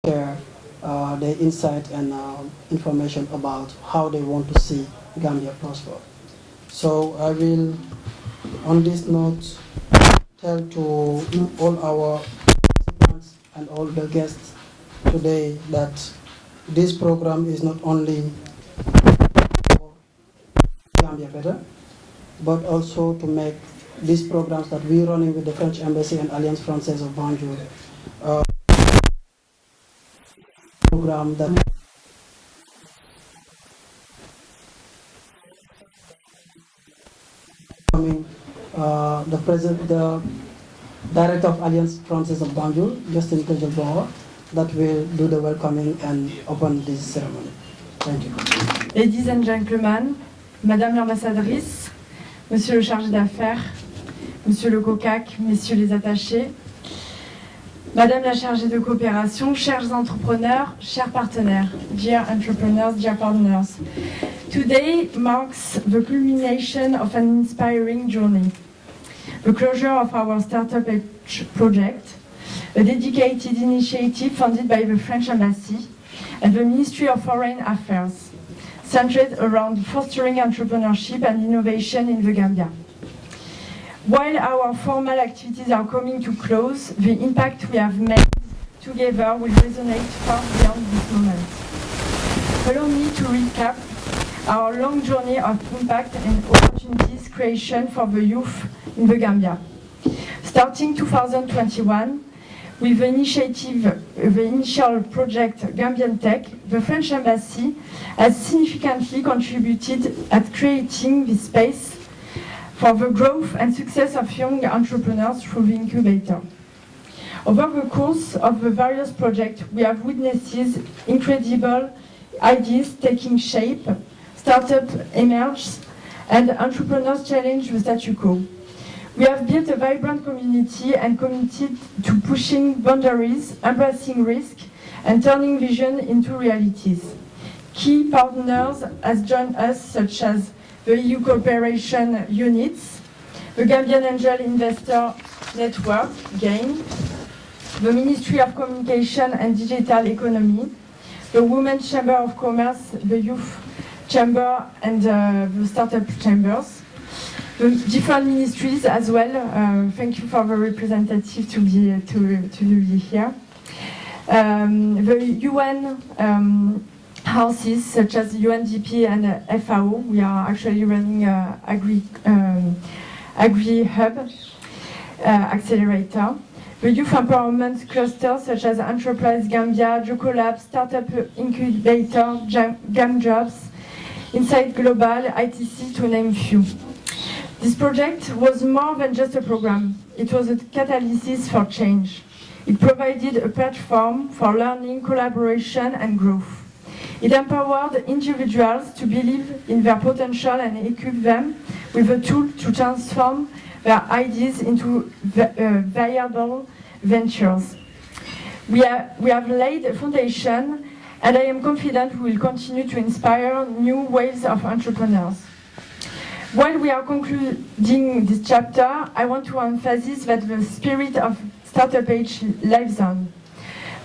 share their insight and information about how they want to see Gambia prosper. So I will, on this note, tell to all our participants and all the guests today that this program is not only for Gambia better, but also to make these programs that we're running with the French Embassy and Alliance Francaise de Banjul program that the Director of Alliance Francaise de Banjul, Justin Kejelboa, that will do the welcoming and open this ceremony. Thank you. Ladies and gentlemen, Madame l'ambassadrice, Monsieur le chargé d'affaires, Monsieur le COCAC, Messieurs les attachés, Madame la chargée de coopération, chers entrepreneurs, chers partenaires, dear entrepreneurs, dear partners. Today marks the culmination of an inspiring journey. The closure of our Startup project, a dedicated initiative funded by the French Embassy and the Ministry of Foreign Affairs, centered around fostering entrepreneurship and innovation in the Gambia. While our formal activities are coming to close, the impact we have made together will resonate far beyond this moment. Allow me to recap our long journey of impact and opportunities creation for the youth in the Gambia. Starting 2021, with the initial project Gambian Tech, the French Embassy has significantly contributed at creating this space for the growth and success of young entrepreneurs through the incubator. Over the course of the various projects, we have witnessed incredible ideas taking shape, startups emerge, and entrepreneurs challenge the status quo. We have built a vibrant community and committed to pushing boundaries, embracing risk, and turning vision into realities. Key partners have joined us, such as the EU cooperation units, the Gambian Angel Investor Network, GAIN, the Ministry of Communication and Digital Economy, the Women's Chamber of Commerce, the Youth Chamber, and the Startup Chambers, the different ministries as well. Thank you for the representative to be here. The UN houses such as UNDP and FAO. We are actually running Agri Hub accelerator. The youth empowerment clusters such as Enterprise Gambia, Jocolab, Startup Incubator, Gam Jobs, Insight Global, ITC, to name few. This project was more than just a program. It was a catalyst for change. It provided a platform for learning, collaboration, and growth. It empowered individuals to believe in their potential and equip them with a tool to transform their ideas into viable ventures. We have laid a foundation, and I am confident we will continue to inspire new waves of entrepreneurs. While we are concluding this chapter, I want to emphasize that the spirit of Startup Age lives on.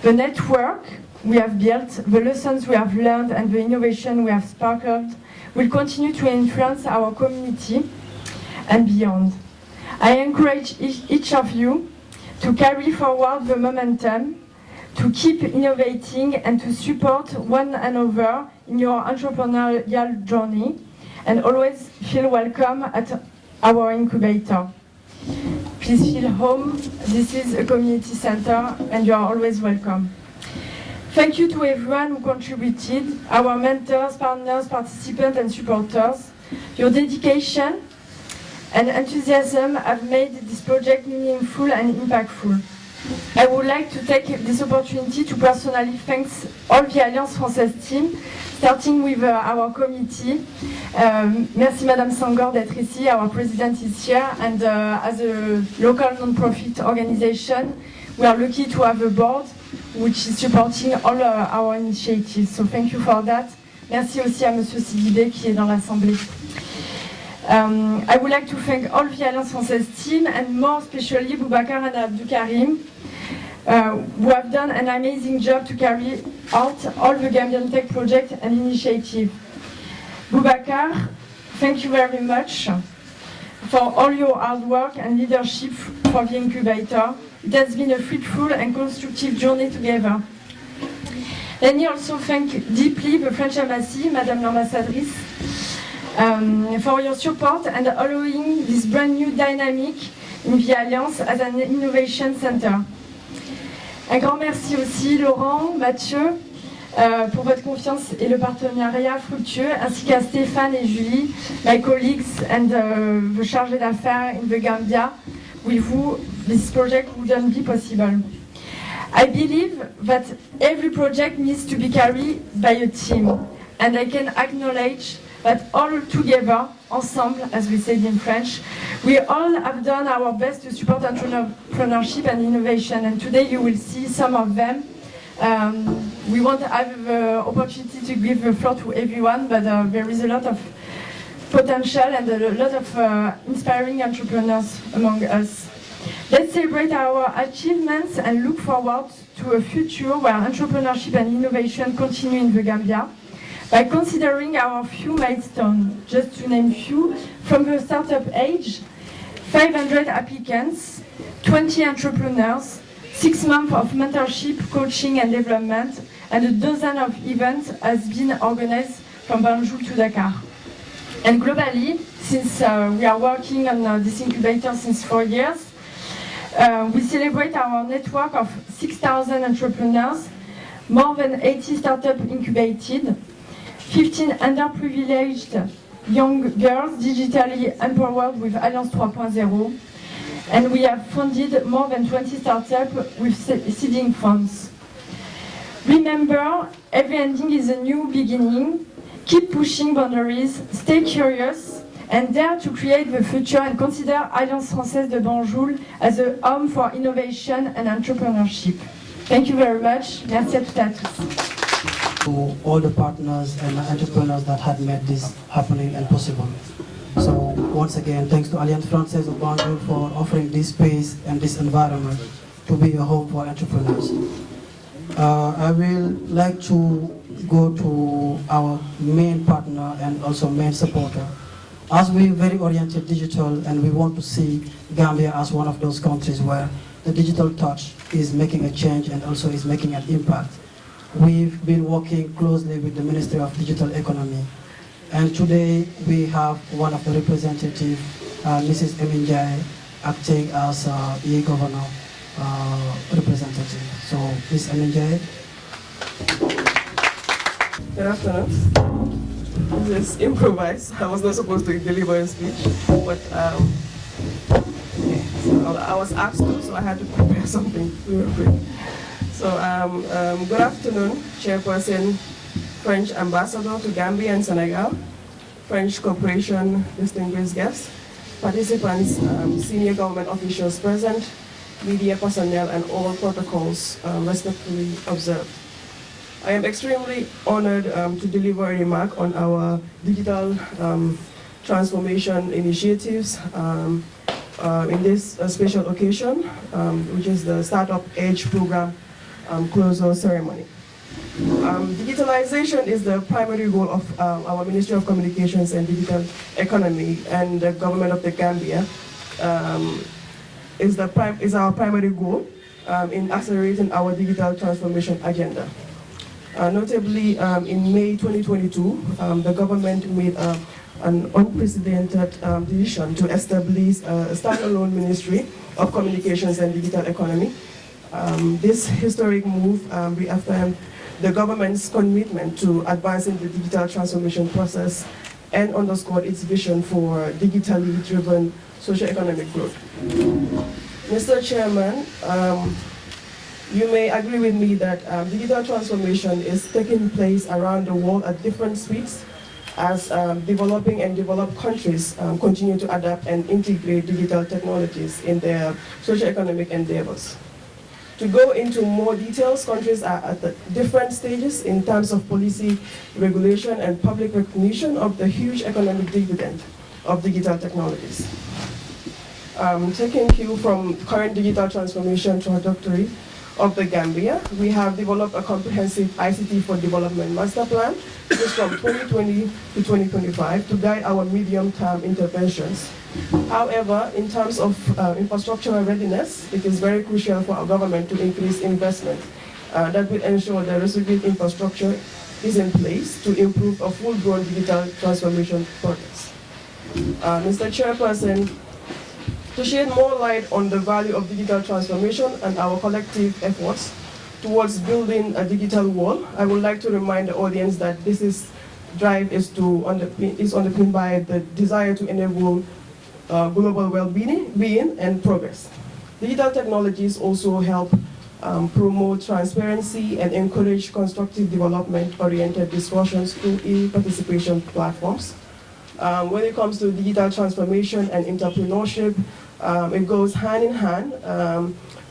The network we have built, the lessons we have learned, and the innovation we have sparkled will continue to influence our community and beyond. I encourage each of you to carry forward the momentum, to keep innovating, and to support one another in your entrepreneurial journey, and always feel welcome at our incubator. Please feel home. This is a community center, and you are always welcome. Thank you to everyone who contributed, our mentors, partners, participants, and supporters. Your dedication and enthusiasm have made this project meaningful and impactful. I would like to take this opportunity to personally thank all the Alliance Francaise team, starting with our committee. Merci Madame Sangor d'être ici, our president is here, and as a local non-profit organization, we are lucky to have a board which is supporting all our initiatives. So thank you for that. Merci aussi à Monsieur Sidibé qui est dans l'Assemblée. I would like to thank all the Alliance Francaise team, and more especially Boubacar and Abdou Karim, who have done an amazing job to carry out all the Gambian Tech project and initiative. Boubacar, thank you very much for all your hard work and leadership for the incubator. It has been a fruitful and constructive journey together. Let me also thank deeply the French Embassy, Madame l'Ambassadrice, for your support and allowing this brand new dynamic in the Alliance as an innovation center. Un grand merci aussi Laurent, Mathieu, pour votre confiance et le partenariat fructueux, ainsi qu'à Stéphane et Julie, my colleagues and the chargé d'affaires in the Gambia, with who this project wouldn't be possible. I believe that every project needs to be carried by a team, and I can acknowledge that all together, ensemble, as we said in French, we all have done our best to support entrepreneurship and innovation, and today you will see some of them. We won't have the opportunity to give the floor to everyone, but there is a lot of potential and a lot of inspiring entrepreneurs among us. Let's celebrate our achievements and look forward to a future where entrepreneurship and innovation continue in the Gambia by considering our few milestones. Just to name few, from the startup age, 500 applicants, 20 entrepreneurs, 6 months of mentorship, coaching and development, and a dozen of events has been organized from Banjul to Dakar. And globally, since we are working on this incubator since 4 years, we celebrate our network of 6,000 entrepreneurs, more than 80 startups incubated, 15 underprivileged young girls digitally empowered with Alliance 3.0, and we have funded more than 20 startups with seeding funds. Remember, every ending is a new beginning. Keep pushing boundaries, stay curious, and dare to create the future, and consider Alliance Francaise de Banjul as a home for innovation and entrepreneurship. Thank you very much. Merci à toutes et à tous. To all the partners and entrepreneurs that had made this happening and possible. So once again, thanks to Alliance Francaise de Banjul for offering this space and this environment to be a home for entrepreneurs. I will like to go to our main partner and also main supporter. As we're very oriented digital and we want to see Gambia as one of those countries where the digital touch is making a change and also is making an impact. We've been working closely with the Ministry of Digital Economy, and today we have one of the representatives, Mrs. Eminjai, acting as e-governor representative. So, Ms. Eminjai. Good afternoon. This is improvised. I was not supposed to deliver a speech, but so I was asked to, so I had to prepare something real quick. So, good afternoon, Chairperson, French Ambassador to Gambia and Senegal, French Corporation, distinguished guests, participants, senior government officials present, media personnel, and all protocols respectfully observed. I am extremely honored to deliver a remark on our digital transformation initiatives in this special occasion, which is the Startup Age Program closure ceremony. Digitalization is the primary goal of our Ministry of Communications and Digital Economy, and the government of the Gambia is our primary goal in accelerating our digital transformation agenda. Notably, in May 2022, the government made an unprecedented decision to establish a standalone Ministry of Communications and Digital Economy. This historic move reaffirmed the government's commitment to advancing the digital transformation process and underscored its vision for digitally driven socio-economic growth. Mr. Chairman, you may agree with me that digital transformation is taking place around the world at different speeds as developing and developed countries continue to adapt and integrate digital technologies in their socio-economic endeavors. To go into more details, countries are at different stages in terms of policy, regulation, and public recognition of the huge economic dividend of digital technologies. Taking cue from current digital transformation trajectory, of the Gambia, we have developed a comprehensive ICT for Development Master Plan, which is from 2020 to 2025, to guide our medium-term interventions. However, in terms of infrastructural readiness, it is very crucial for our government to increase investment that will ensure the resilient infrastructure is in place to improve a full-blown digital transformation process. Mr. Chairperson, to shed more light on the value of digital transformation and our collective efforts towards building a digital wall, I would like to remind the audience that this drive is underpinned by the desire to enable global well-being and progress. Digital technologies also help promote transparency and encourage constructive development-oriented discussions through e-participation platforms. When it comes to digital transformation and entrepreneurship, it goes hand in hand,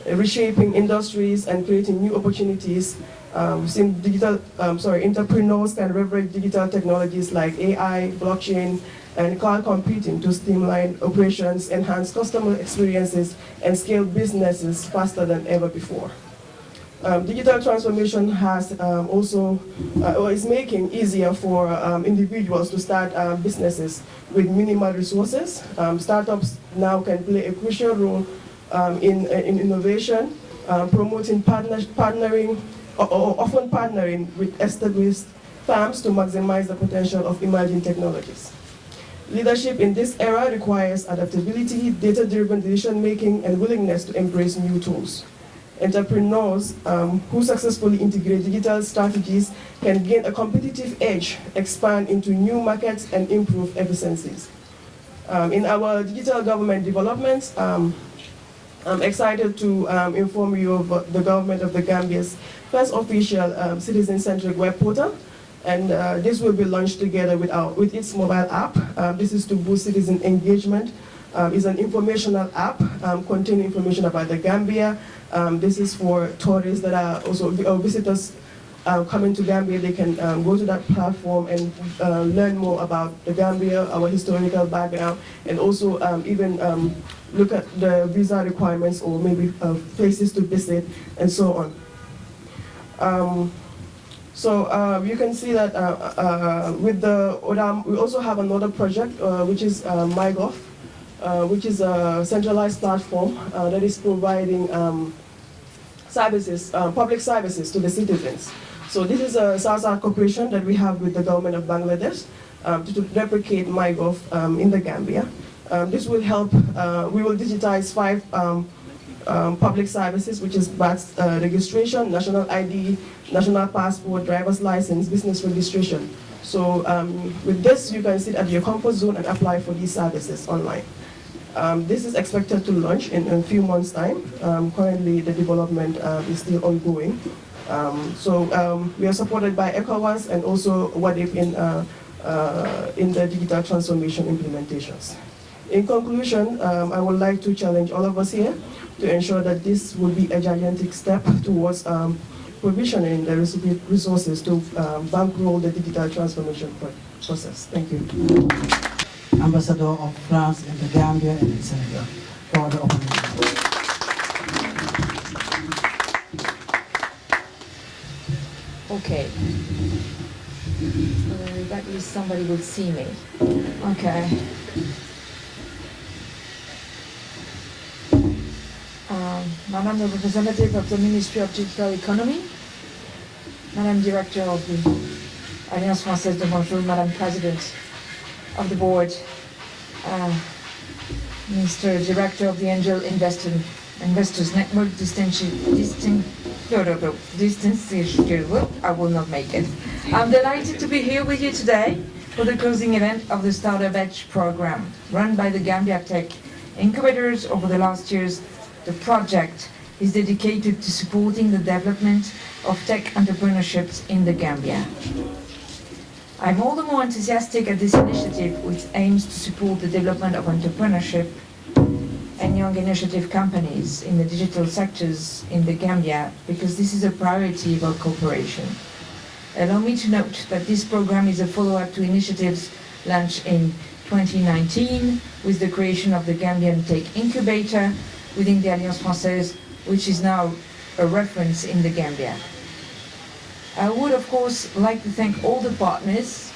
reshaping industries and creating new opportunities. Entrepreneurs can leverage digital technologies like AI, blockchain, and cloud computing to streamline operations, enhance customer experiences, and scale businesses faster than ever before. Digital transformation has is making easier for individuals to start businesses with minimal resources. Startups now can play a crucial role in innovation, promoting partnering, or often partnering with established firms to maximize the potential of emerging technologies. Leadership in this era requires adaptability, data-driven decision-making, and willingness to embrace new tools. Entrepreneurs who successfully integrate digital strategies can gain a competitive edge, expand into new markets, and improve efficiencies. In our digital government developments, I'm excited to inform you of the government of the Gambia's first official citizen-centric web portal. And this will be launched together with its mobile app. This is to boost citizen engagement. It's an informational app containing information about the Gambia. This is for tourists that are also visitors coming to Gambia. They can go to that platform and learn more about the Gambia, our historical background, and also even look at the visa requirements or maybe places to visit and so on. You can see that with the ODAM, we also have another project which is MyGov, which is a centralized platform that is providing services, public services to the citizens. So this is a SASA cooperation that we have with the government of Bangladesh to replicate MyGov in the Gambia. This will help, we will digitize 5 public services, which is birth registration, national ID, national passport, driver's license, business registration. So with this, you can sit at your comfort zone and apply for these services online. This is expected to launch in a few months' time. Currently, the development is still ongoing. We are supported by ECOWAS and also WADIP in the digital transformation implementations. In conclusion, I would like to challenge all of us here to ensure that this will be a gigantic step towards provisioning the resources to bankroll the digital transformation process. Thank you. Ambassador of France in the Gambia and in Senegal for the opening. Okay. That is somebody will see me. Okay. Madam the representative of the Ministry of Digital Economy, Madam Director of the Alliance Francaise de Banjul, Madam President of the Board, Mr. Director of the Angel Investors Network, I will not make it. I'm delighted to be here with you today for the closing event of the Startup Edge program run by the Gambia Tech incubators over the last years. The project is dedicated to supporting the development of tech entrepreneurships in the Gambia. I'm all the more enthusiastic at this initiative, which aims to support the development of entrepreneurship and young initiative companies in the digital sectors in the Gambia, because this is a priority of our cooperation. Allow me to note that this program is a follow-up to initiatives launched in 2019 with the creation of the Gambian Tech Incubator within the Alliance Francaise, which is now a reference in the Gambia. I would, of course, like to thank all the partners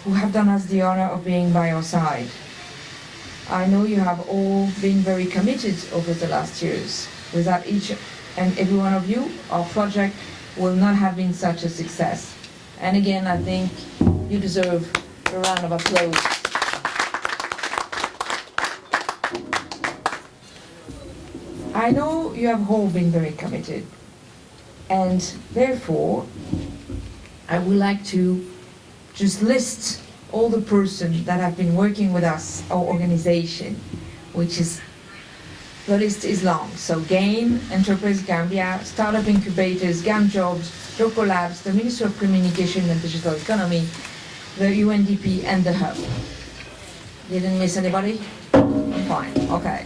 who have done us the honor of being by our side. I know you have all been very committed over the last years. Without each and every one of you, our project will not have been such a success. And again, I think you deserve a round of applause. I know you have all been very committed, and therefore, I would like to just list all the persons that have been working with us, our organization, which is, the list is long. So GAIN, Enterprise Gambia, Startup Incubators, GAM Jobs, Local Labs, the Ministry of Communication and Digital Economy, the UNDP, and the Hub. Didn't miss anybody? Fine, okay.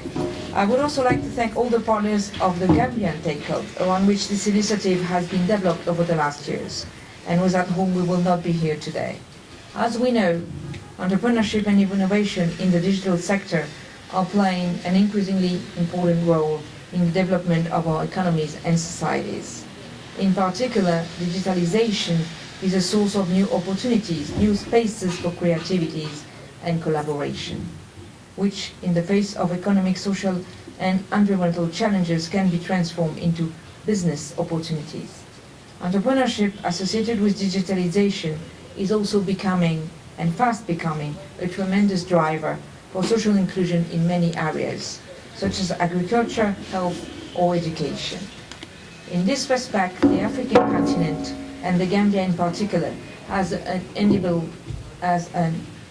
I would also like to thank all the partners of the Gambian Tech Hub, around which this initiative has been developed over the last years, and without whom we will not be here today. As we know, entrepreneurship and innovation in the digital sector are playing an increasingly important role in the development of our economies and societies. In particular, digitalization is a source of new opportunities, new spaces for creativities and collaboration, which in the face of economic, social and environmental challenges can be transformed into business opportunities. Entrepreneurship associated with digitalization is also becoming, and fast becoming, a tremendous driver for social inclusion in many areas, such as agriculture, health, or education. In this respect, the African continent, and the Gambia in particular, has an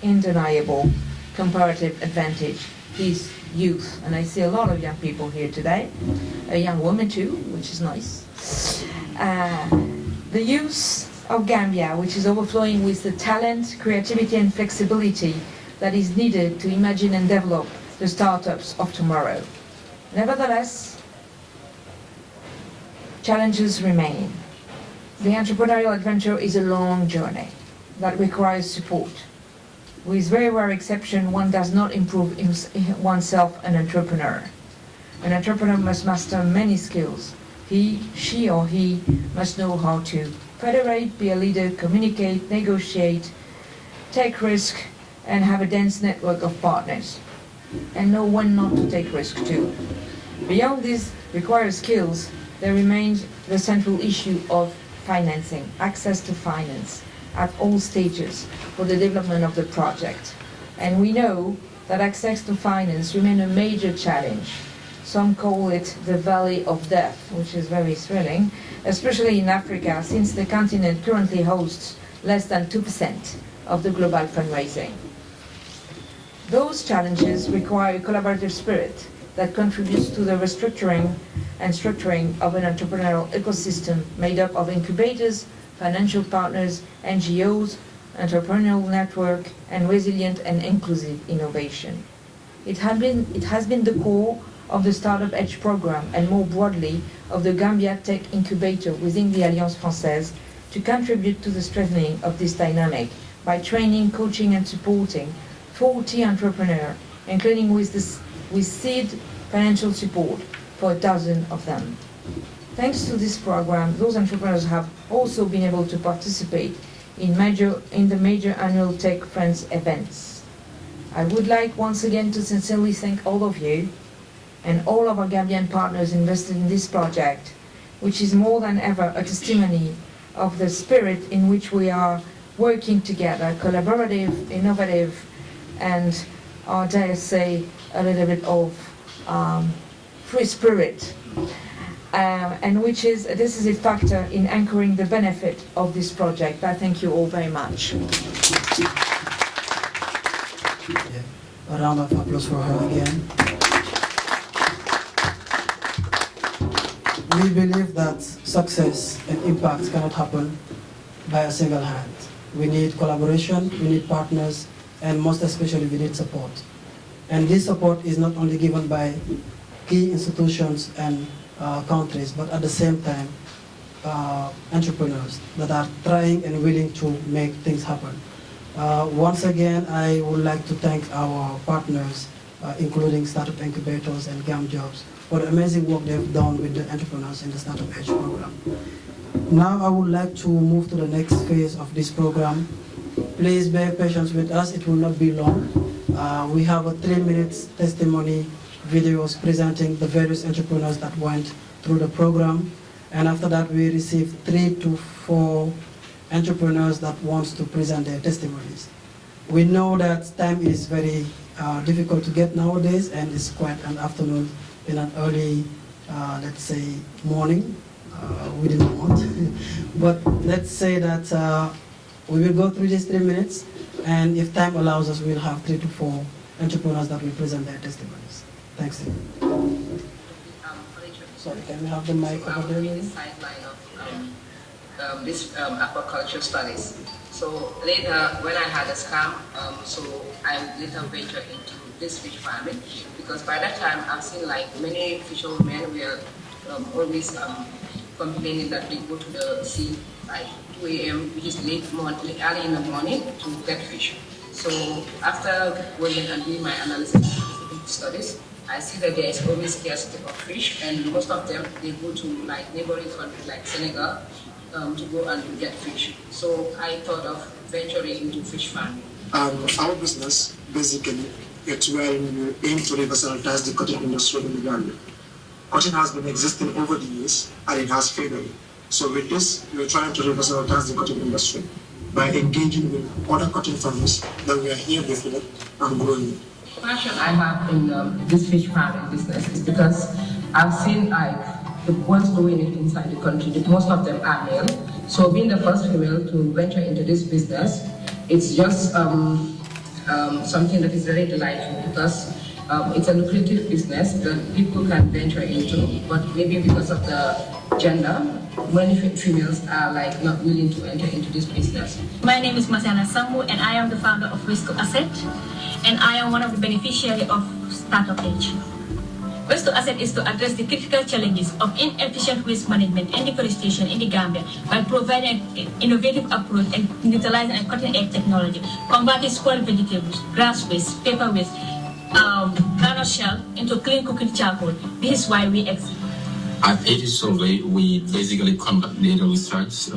undeniable comparative advantage, is youth. And I see a lot of young people here today, a young woman too, which is nice. The youth of Gambia, which is overflowing with the talent, creativity and flexibility that is needed to imagine and develop the startups of tomorrow. Nevertheless, challenges remain. The entrepreneurial adventure is a long journey that requires support. With very rare exception, one does not improve oneself an entrepreneur. An entrepreneur must master many skills. He, she or he must know how to federate, be a leader, communicate, negotiate, take risk, and have a dense network of partners. And know when not to take risk too. Beyond these required skills, there remains the central issue of financing, access to finance at all stages for the development of the project. And we know that access to finance remains a major challenge. Some call it the Valley of Death, which is very thrilling, especially in Africa, since the continent currently hosts less than 2% of the global fundraising. Those challenges require a collaborative spirit that contributes to the restructuring and structuring of an entrepreneurial ecosystem made up of incubators, financial partners, NGOs, entrepreneurial network, and resilient and inclusive innovation. It has been the core of the Startup Edge program and more broadly of the Gambia Tech incubator within the Alliance Francaise to contribute to the strengthening of this dynamic by training, coaching and supporting 40 entrepreneurs, including with seed financial support for 12 of them. Thanks to this program, those entrepreneurs have also been able to participate in the major annual Tech Friends events. I would like once again to sincerely thank all of you and all of our Gambian partners invested in this project, which is more than ever a testimony of the spirit in which we are working together, collaborative, innovative, and dare I say, a little bit of free spirit, and this is a factor in anchoring the benefit of this project. I thank you all very much. A round of applause for her again. We believe that success and impact cannot happen by a single hand. We need collaboration, we need partners, and most especially we need support. And this support is not only given by key institutions and countries, but at the same time, entrepreneurs that are trying and willing to make things happen. Once again, I would like to thank our partners, including startup incubators and GAM Jobs, for the amazing work they've done with the entrepreneurs in the Startup Edge program. Now I would like to move to the next phase of this program. Please bear patience with us, it will not be long. We have a 3-minute testimony videos presenting the various entrepreneurs that went through the program. And after that, we received 3 to 4 entrepreneurs that want to present their testimonies. We know that time is very difficult to get nowadays, and it's quite an afternoon in an early, let's say, morning. We didn't want. But let's say that we will go through these 3 minutes, and if time allows us, we'll have 3 to 4 entrepreneurs that will present their testimonies. Thanks. Sorry, can we have the mic over there? The sideline of this aquaculture studies. So later, when I had a scam, so I later ventured into this fish farming, because by that time I've seen like many fishermen were always complaining that they go to the sea like 2 a.m., which is late morning, early in the morning to get fish. So after going and doing my analysis studies, I see that there is always scarcity of fish, and most of them, they go to like neighboring countries like Senegal to go and get fish. So I thought of venturing into fish farming. Our business, basically, it's where we aim to revitalize the cotton industry in the Gambia. Cotton has been existing over the years, and it has faded. So with this, we're trying to revitalize the cotton industry by engaging with other cotton farmers that were here before and growing. The passion I have in this fish farming business is because I've seen like the ones doing it inside the country, most of them are male. So being the first female to venture into this business, it's just something that is very delightful, because it's a lucrative business that people can venture into, but maybe because of the gender, many females are like not willing to enter into this business. My name is Masana Sambu, and I am the founder of Waste to Asset, and I am one of the beneficiaries of Startup Edge. Waste to Asset is to address the critical challenges of inefficient waste management and deforestation in the Gambia by providing an innovative approach and utilizing a cutting-edge technology, converting spoiled vegetables, grass waste, paper waste, granite shell into clean cooking charcoal. This is why we exist. At Edge Survey, we basically conduct data research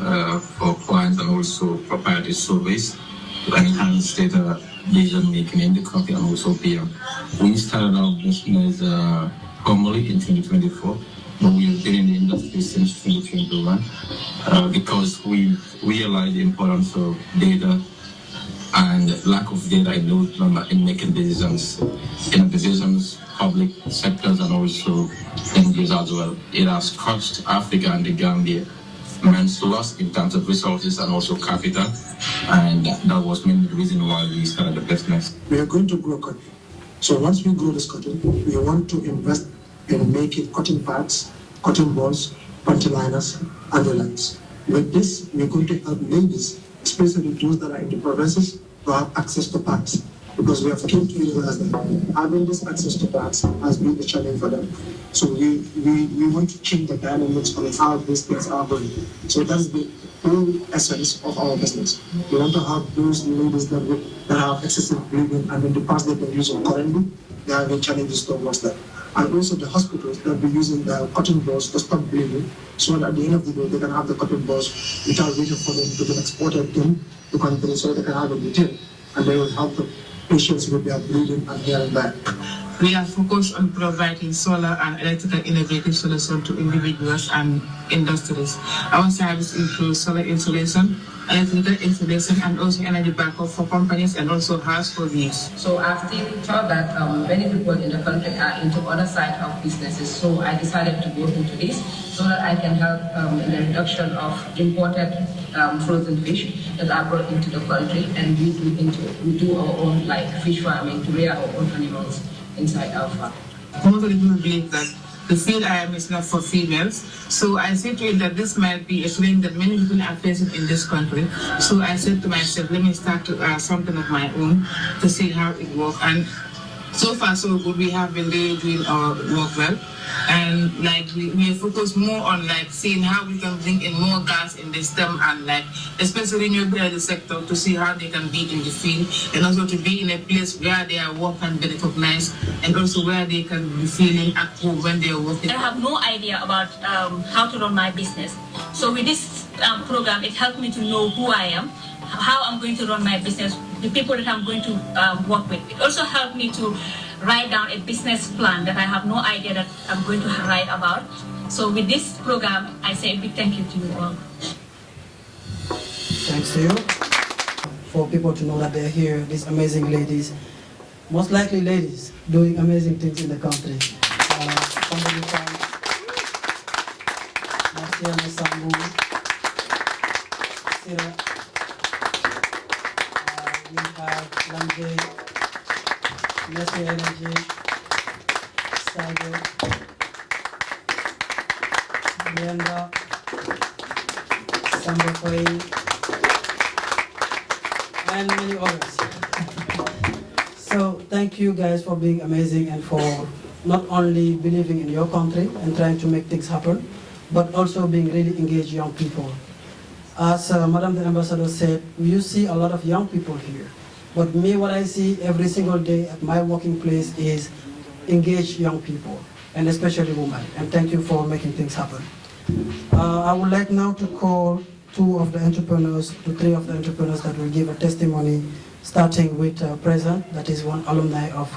for clients and also proprietary surveys to enhance data decision making in the country and also beyond. We started our business formally in 2024, but we've been in the industry since 2021 because we realized the importance of data and lack of data in making decisions, public sectors and also NGOs as well. It has cost Africa and the Gambia immense loss in terms of resources and also capital, and that was mainly the reason why we started the business. We are going to grow cotton. So once we grow this cotton, we want to invest in making cotton pads, cotton balls, panty liners, and the likes. With this, we're going to help ladies, especially those that are in the provinces, to have access to pads. Because we have came to realize that having this access to pads has been a challenge for them. So we want to change the dynamics of how these things are going. So that's the whole essence of our business. We want to have those ladies that have excessive bleeding, and in the past they've been using currently, they are having challenges towards that. And also the hospitals that be using the cotton balls to stop bleeding, so that at the end of the day they can have the cotton balls without waiting for them to be exported in the country, so they can have it retail, and they will help the patients with their bleeding and here and there. We are focused on providing solar and electrical innovative solutions to individuals and industries. Our service includes solar installation, electrical installation, and also energy backup for companies and also household use. So I've still thought that many people in the country are into other side of businesses. So I decided to go into this so that I can help in the reduction of imported frozen fish that are brought into the country, and we do our own like fish farming to rear our own animals inside our farm. Most people believe that the field I am is not for females, so I said to it that this might be a challenge that many people are facing in this country. So I said to myself, let me start to something of my own to see how it works. And so far so good. We have been really doing our work well, and like we focus more on like seeing how we can bring in more girls in the STEM and like especially in the sector to see how they can be in the field and also to be in a place where their work can be recognized and also where they can be feeling at home when they are working. I have no idea about how to run my business. So with this program, it helped me to know who I am, how I'm going to run my business, the people that I'm going to work with. It also helped me to write down a business plan that I have no idea that I'm going to write about. So with this program, I say a big thank you to you all. Thanks to you. For people to know that they're here, these amazing ladies, most likely ladies, doing amazing things in the country. Somebody from Marcia Masambu, Sira, we have Lande, Nestle Energy, Sago, Brenda, Samba Fai, and many others. So thank you guys for being amazing and for not only believing in your country and trying to make things happen, but also being really engaged young people. As Madam the Ambassador said, you see a lot of young people here. But me, what I see every single day at my working place is engaged young people, and especially women. And thank you for making things happen. I would like now to call two of the entrepreneurs, to three of the entrepreneurs that will give a testimony, starting with President, that is one alumni of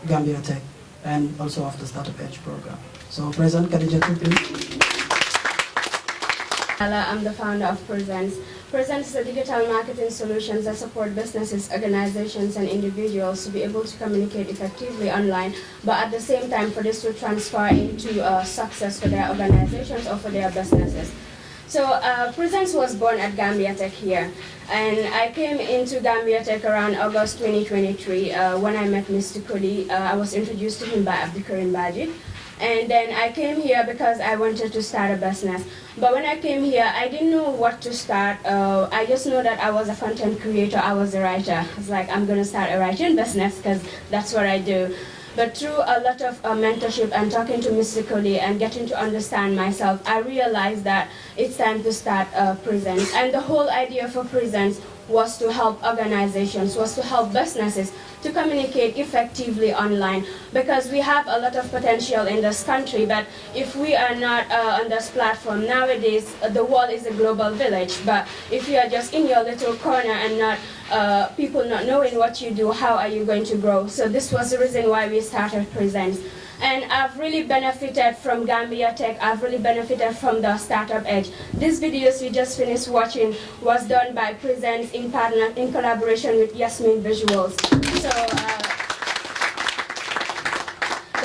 Gambia Tech, and also of the Startup Edge program. So President Khadija, please. I'm the founder of Presents. Presents is a digital marketing solutions that support businesses, organizations, and individuals to be able to communicate effectively online, but at the same time for this to transfer into success for their organizations or for their businesses. So Presents was born at Gambia Tech here, and I came into Gambia Tech around August 2023 when I met Mr. Kodi. I was introduced to him by Abdikarim Bajid. And then I came here because I wanted to start a business. But when I came here, I didn't know what to start. I just know that I was a content creator, I was a writer. I was like, I'm going to start a writing business because that's what I do. But through a lot of mentorship and talking to Mr. Koli and getting to understand myself, I realized that it's time to start Presents. And the whole idea for Presents was to help organizations, was to help businesses to communicate effectively online, because we have a lot of potential in this country, but if we are not on this platform nowadays, the world is a global village, but if you are just in your little corner and not people not knowing what you do, how are you going to grow? So this was the reason why we started Presents. And I've really benefited from Gambia Tech. I've really benefited from the Startup Edge. These videos we just finished watching was done by Presents in collaboration with Yasmin Visuals. So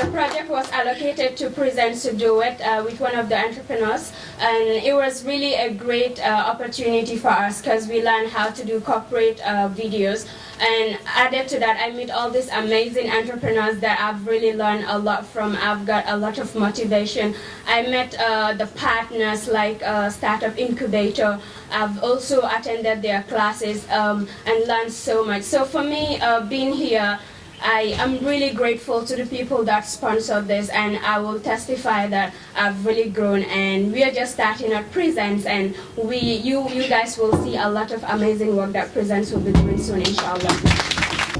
the project was allocated to Presents to do it with one of the entrepreneurs, and it was really a great opportunity for us because we learned how to do corporate videos. And added to that, I meet all these amazing entrepreneurs that I've really learned a lot from. I've got a lot of motivation. I met the partners like Startup Incubator. I've also attended their classes and learned so much. So for me, being here, I am really grateful to the people that sponsored this, and I will testify that I've really grown, and we are just starting at Presents, and you guys will see a lot of amazing work that Presents will be doing soon, inshallah.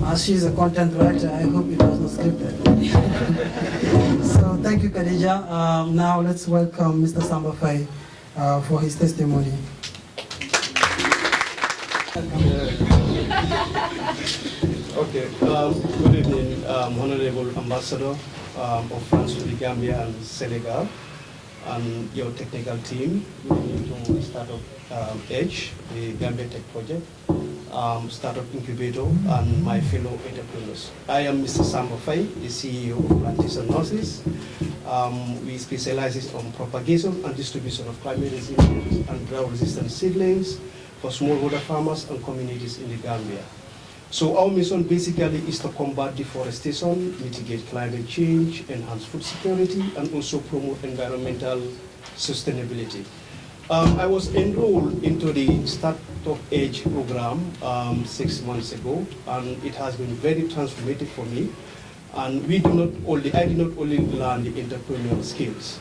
As she's a content writer, I hope it was not scripted. So thank you, Khadija. Now let's welcome Mr. Samba Fai for his testimony. Okay, good evening, Honorable Ambassador of France to the Gambia and Senegal, and your technical team. Good evening to Startup Edge, the Gambia Tech project, Startup Incubator, and my fellow entrepreneurs. I am Mr. Samba Fai, the CEO of Plantis and Nurses. We specialize on propagation and distribution of climate-resistant and drought-resistant seedlings for smallholder farmers and communities in the Gambia. So our mission basically is to combat deforestation, mitigate climate change, enhance food security, and also promote environmental sustainability. I was enrolled into the Startup Edge program 6 months ago, and it has been very transformative for me. And I did not only learn the entrepreneurial skills.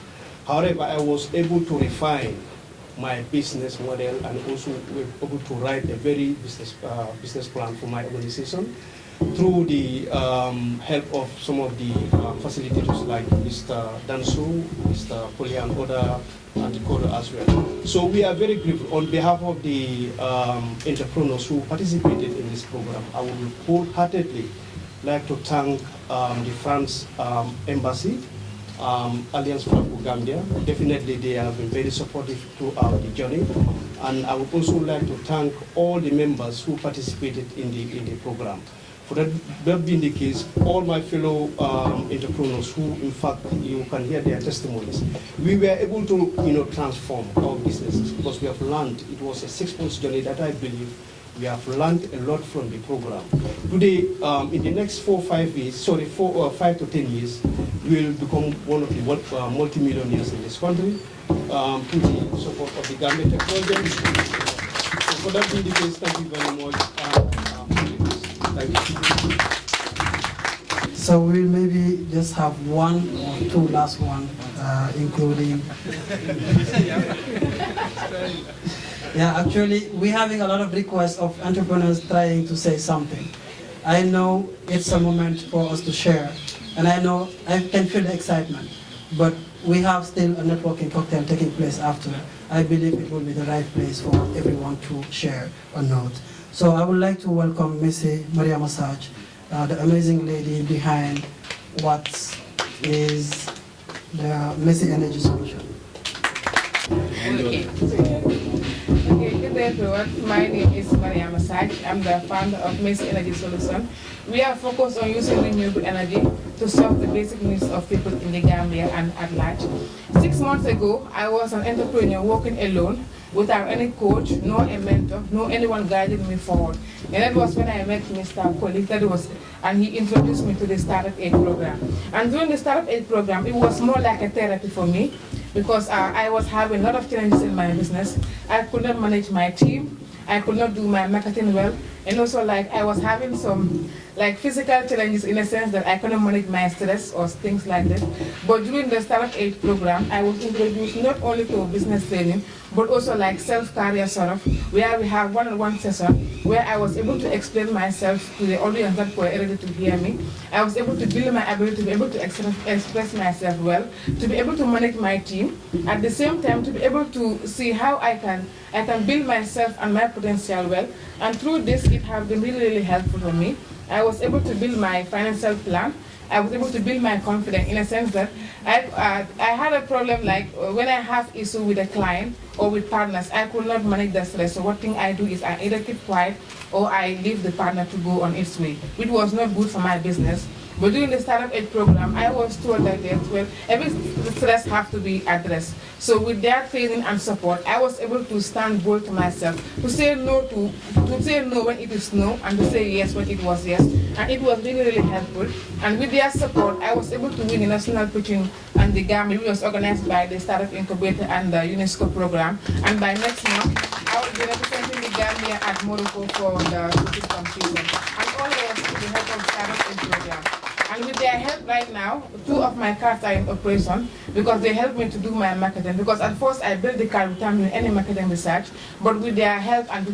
However, I was able to refine my business model and also able to write a very business plan for my organization through the help of some of the facilitators like Mr. Danso, Mr. Poli and other Kodo as well. So we are very grateful on behalf of the entrepreneurs who participated in this program. I would wholeheartedly like to thank the France Embassy, Alliance Francaise de Banjul. Definitely they have been very supportive throughout the journey. And I would also like to thank all the members who participated in the program. For that being the case, all my fellow entrepreneurs who, in fact, you can hear their testimonies, we were able to transform our businesses because we have learned. It was a 6-month journey that I believe we have learned a lot from the program. Today, in the next 5 to 10 years, we will become one of the multi-millionaires in this country through the support of the Gambia Tech project. So for that being the case, thank you very much. So we'll maybe just have one or two last one, including. Yeah, actually, we're having a lot of requests of entrepreneurs trying to say something. I know it's a moment for us to share, and I know I can feel the excitement, but we have still a networking cocktail taking place after. I believe it will be the right place for everyone to share a note. So I would like to welcome Missy Maria Massage, the amazing lady behind what is the Missy Energy Solution. Okay, good day everyone. My name is Maria Massage. I'm the founder of Missy Energy Solution. We are focused on using renewable energy to solve the basic needs of people in the Gambia and at large. 6 months ago, I was an entrepreneur working alone, without any coach, no a mentor, no anyone guiding me forward. And that was when I met Mr. Poli, and he introduced me to the Startup Aid program. And during the Startup Aid program, it was more like a therapy for me because I was having a lot of challenges in my business. I could not manage my team. I could not do my marketing well. And also I was having some physical challenges in a sense that I couldn't manage my stress or things like that. But during the Startup Aid program, I was introduced not only to business training, but also self-career sort of, where we have one-on-one session where I was able to explain myself to the audience that were ready to hear me. I was able to build my ability to be able to express myself well, to be able to manage my team, at the same time to be able to see how I can build myself and my potential well. And through this, it has been really, really helpful for me. I was able to build my financial plan. I was able to build my confidence in a sense that I had a problem when I have issue with a client or with partners, I could not manage the stress. So what thing I do is I either keep quiet or I leave the partner to go on its way, which was not good for my business. But during the Startup Aid program, I was told that every stress has to be addressed. So with their training and support, I was able to stand bold to myself, to say no when it is no, and to say yes when it was yes. And it was really, really helpful. And with their support, I was able to win a national pitching and the Gambia, which was organized by the Startup Incubator and the UNESCO program. And by next month, I will be representing the Gambia at Morocco for the British competition. And all was with the help of Startup Aid program. And with their help right now, 2 of my cards are in operation because they helped me to do my marketing. Because at first I built the card without doing any marketing research, but with their help and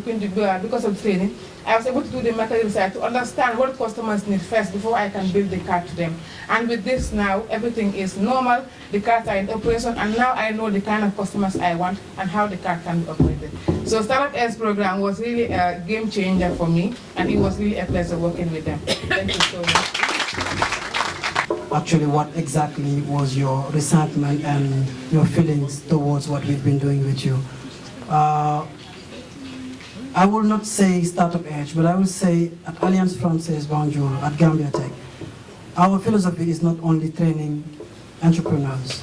because of training, I was able to do the marketing research to understand what customers need first before I can build the card to them. And with this now, everything is normal, the cards are in operation, and now I know the kind of customers I want and how the card can be operated. So Startup Aid program was really a game changer for me, and it was really a pleasure working with them. Thank you so much. Actually, what exactly was your resentment and your feelings towards what we've been doing with you? I will not say Startup Edge, but I will say at Alliance Francaise de Banjul, at Gambia Tech, our philosophy is not only training entrepreneurs.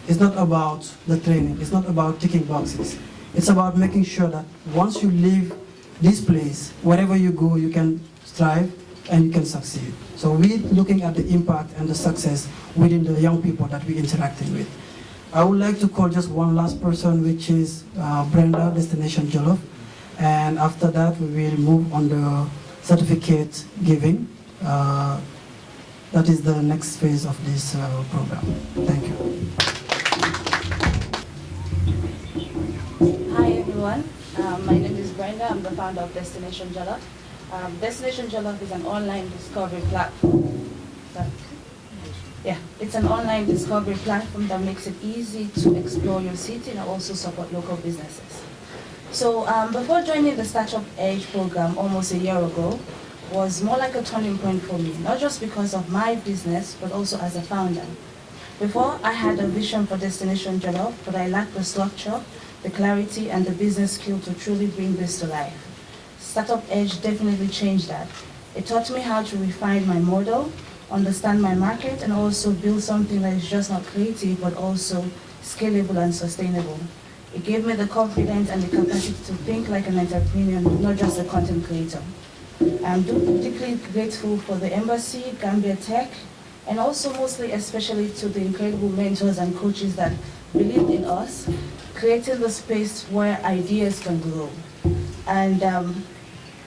It's not about the training, it's not about ticking boxes. It's about making sure that once you leave this place, wherever you go, you can strive and you can succeed. So we're looking at the impact and the success within the young people that we're interacting with. I would like to call just one last person, which is Brenda, Destination Jollof. And after that, we will move on the certificate giving. that is the next phase of this program. Thank you. Hi everyone, my name is Brenda. I'm the founder of Destination Jollof. Destination Jollof is an online discovery platform. It's an online discovery platform that makes it easy to explore your city and also support local businesses. So before joining the Startup Edge program almost a year ago, was more like a turning point for me, not just because of my business, but also as a founder. Before, I had a vision for Destination Jollof, but I lacked the structure, the clarity, and the business skill to truly bring this to life. Startup Edge definitely changed that. It taught me how to refine my model, understand my market, and also build something that is just not creative, but also scalable and sustainable. It gave me the confidence and the capacity to think like an entrepreneur, not just a content creator. I'm deeply grateful for the Embassy, Gambia Tech, and also mostly especially to the incredible mentors and coaches that believed in us, creating the space where ideas can grow. And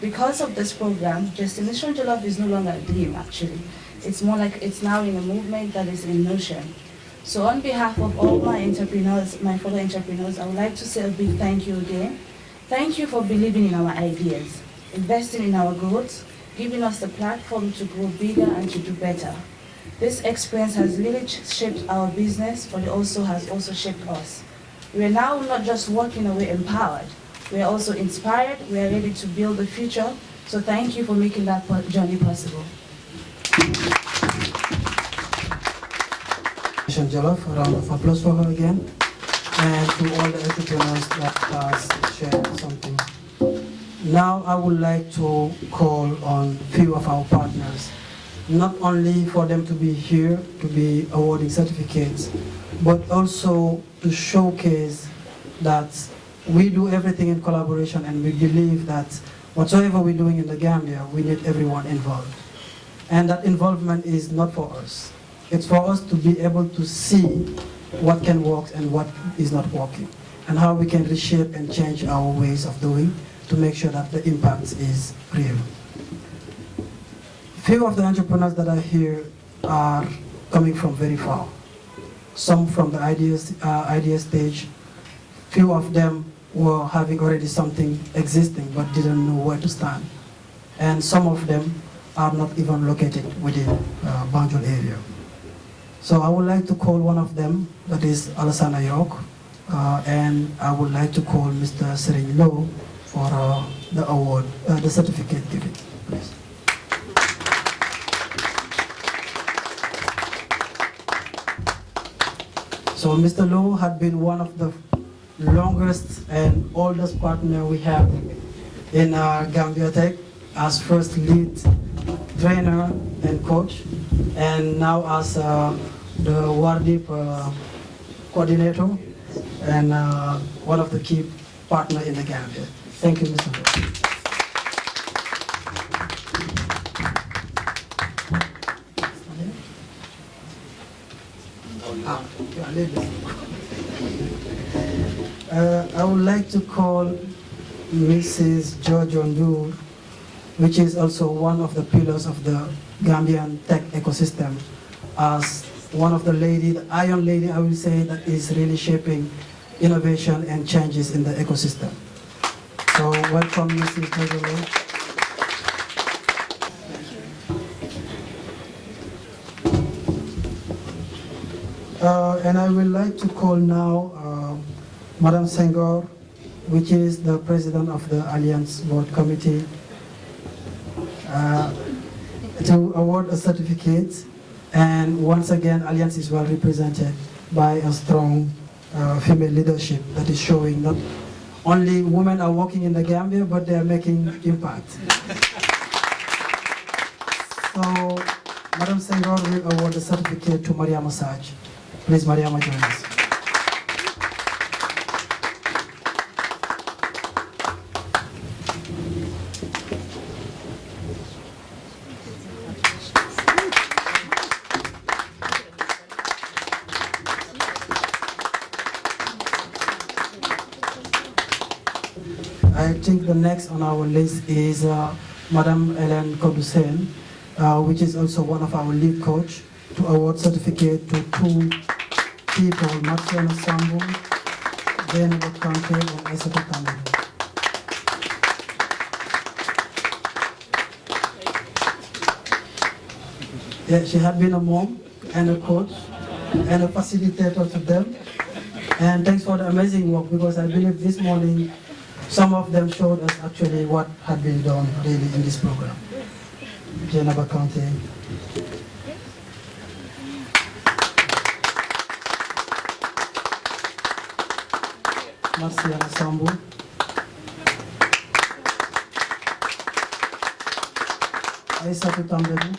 because of this program, Destination Jollof is no longer a dream actually. It's more like it's now in a movement that is in motion. So on behalf of all my entrepreneurs, my fellow entrepreneurs, I would like to say a big thank you again. Thank you for believing in our ideas, investing in our growth, giving us the platform to grow bigger and to do better. This experience has really shaped our business, but it also has shaped us. We are now not just walking away empowered, we are also inspired, we are ready to build the future. So thank you for making that journey possible. Jollof, a round of applause for her again, and to all the entrepreneurs that has shared something. Now I would like to call on few of our partners, not only for them to be here to be awarding certificates, but also to showcase that we do everything in collaboration, and we believe that whatsoever we're doing in the Gambia, we need everyone involved. And that involvement is not for us. It's for us to be able to see what can work and what is not working, and how we can reshape and change our ways of doing to make sure that the impact is real. Few of the entrepreneurs that are here are coming from very far. Some from the idea stage. Few of them were having already something existing but didn't know where to stand. And some of them are not even located within Banjul area. So I would like to call one of them, that is Alassana York, and I would like to call Mr. Serene Low for the award, the certificate giving, please. So Mr. Low had been one of the longest and oldest partner we have in Gambia Tech as first lead trainer and coach, and now as the Wardip coordinator and one of the key partner in the Gambia. Thank you, Mr. Low. I would like to call Mrs. George Ondur, which is also one of the pillars of the Gambian tech ecosystem, as one of the lady, the iron lady, I will say, that is really shaping innovation and changes in the ecosystem. So welcome, Mrs. George Ondur. And I would like to call now Madam Senghor, which is the president of the Alliance Board Committee, to award a certificate. And once again, Alliance is well represented by a strong female leadership that is showing not only women are working in the Gambia, but they are making impact. So Madam Senghor will award the certificate to Mariama Saj. Please, Mariama, join us. I think the next on our list is Madam Ellen Kodusen, which is also one of our lead coach, to award certificate to 2 people, Marciana Sambu, Zainab Kante, and Aisata Tamil. Yeah, she had been a mom and a coach and a facilitator to them. And thanks for the amazing work, because I believe this morning some of them showed us actually what had been done really in this program. Zainab Kante. Marciana Sambu. Aisatu Tambedu.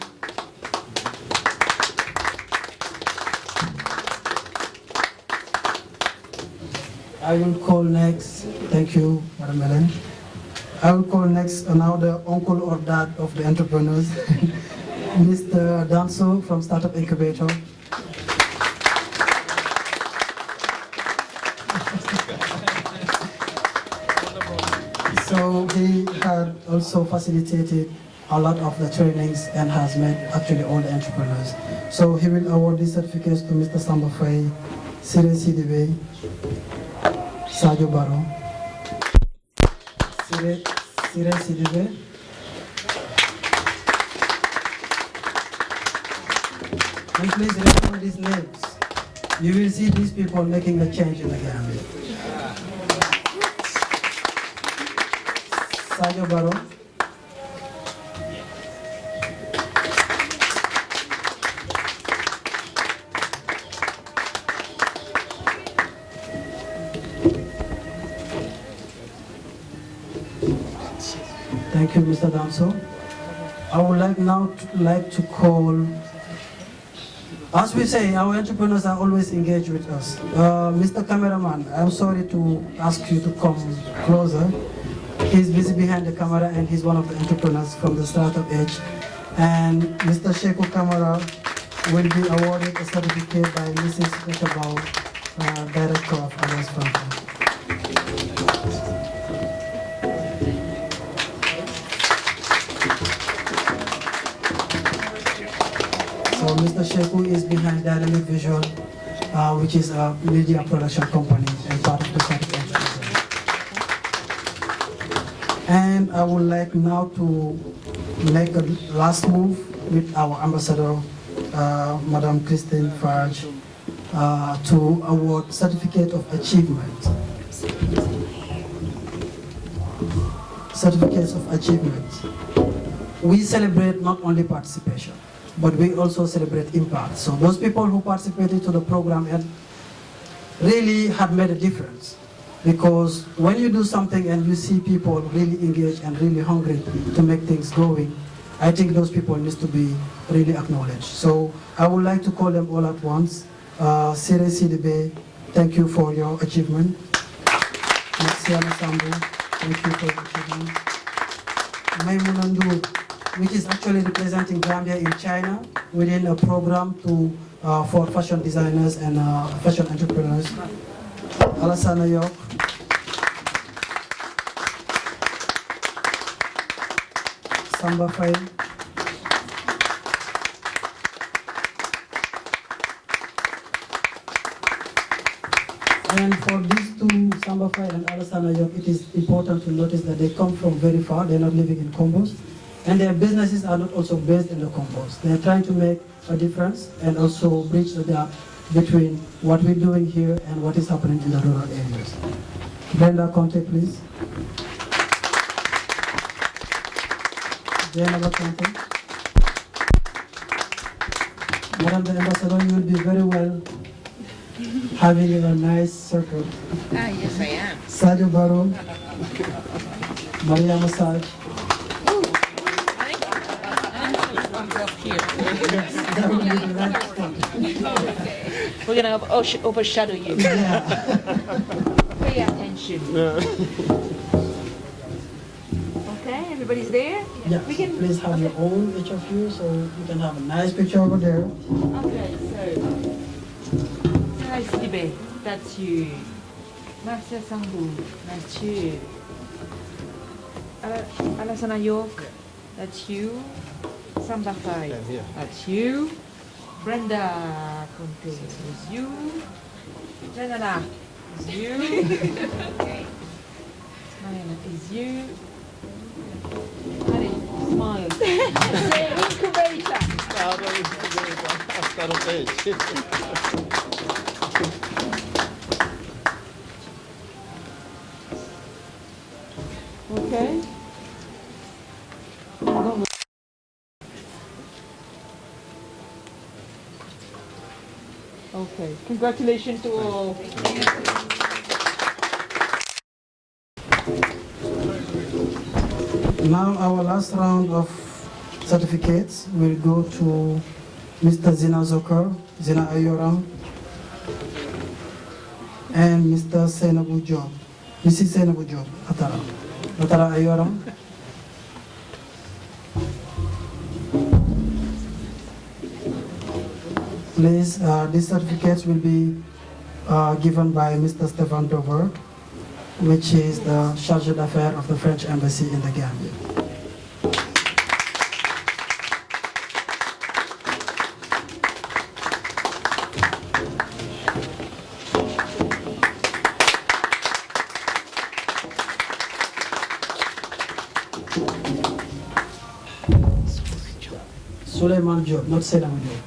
I will call next, thank you, Madam Ellen. I will call next another uncle or dad of the entrepreneurs, Mr. Danso from Startup Incubator. So he had also facilitated a lot of the trainings and has met actually all the entrepreneurs. So he will award these certificates to Mr. Samba Faye, Sire Sidibe, Sadio Baro, Sire Sidibe, and please remember these names. You will see these people making a change in the Gambia. Sadio Baro, thank you, Mr. Danso. I would like to call, as we say, our entrepreneurs are always engaged with us. Mr. Cameraman, I'm sorry to ask you to come closer. He's busy behind the camera and he's one of the entrepreneurs from the startup age. And Mr. Sheku Kamara will be awarded a certificate by Mrs. Utabao, Director of Alliance Francaise. So Mr. Sheku is behind Dynamic Visual, which is a media production company and part of the startup age. And I would like now to make a last move with our ambassador, Madam Christine Farage, to award Certificate of Achievement. Certificates of Achievement. We celebrate not only participation, but we also celebrate impact. So those people who participated to the program and really have made a difference. Because when you do something and you see people really engaged and really hungry to make things going, I think those people need to be really acknowledged. So I would like to call them all at once. Sire Sidibe, thank you for your achievement. Marciana Sambu, thank you for your achievement. Maimunandu, which is actually representing Gambia in China within a program for fashion designers and fashion entrepreneurs. Alassana York. Samba Faye. And for these two, Samba Faye and Alassana York, it is important to notice that they come from very far. They're not living in Combos. And their businesses are not also based in the Combos. They're trying to make a difference and also bridge the gap between what we're doing here and what is happening in the rural areas. Brenda Conte, please. Zainab Conte. Madam the Ambassador, you will be very well having a nice circle. Yes, I am. Sadio Baro, Maria Massage. We're going to overshadow you. Yeah. Pay attention. Okay, everybody's there? Yeah, please have your own each of you so you can have a nice picture over there. Okay, so nice debate. That's you. Marcia Sambu, that's you. Alassana York, that's you. Samba Fai, that's you. Brenda Conte is you. Janana is you. Mariana is you. Honey, smile. Say incubator. Okay. Okay, congratulations to all. Now our last round of certificates will go to Mr. Zina Zoker, Zina Ayoram, and Mr. Senabu Job, Mrs. Senabu Job, Atara. Atara Ayoram. Please, these certificates will be given by Mr. Stefan Dover, which is the Chargé d'Affaires of the French Embassy in the Gambia. Suleiman Job, not Senabu Job.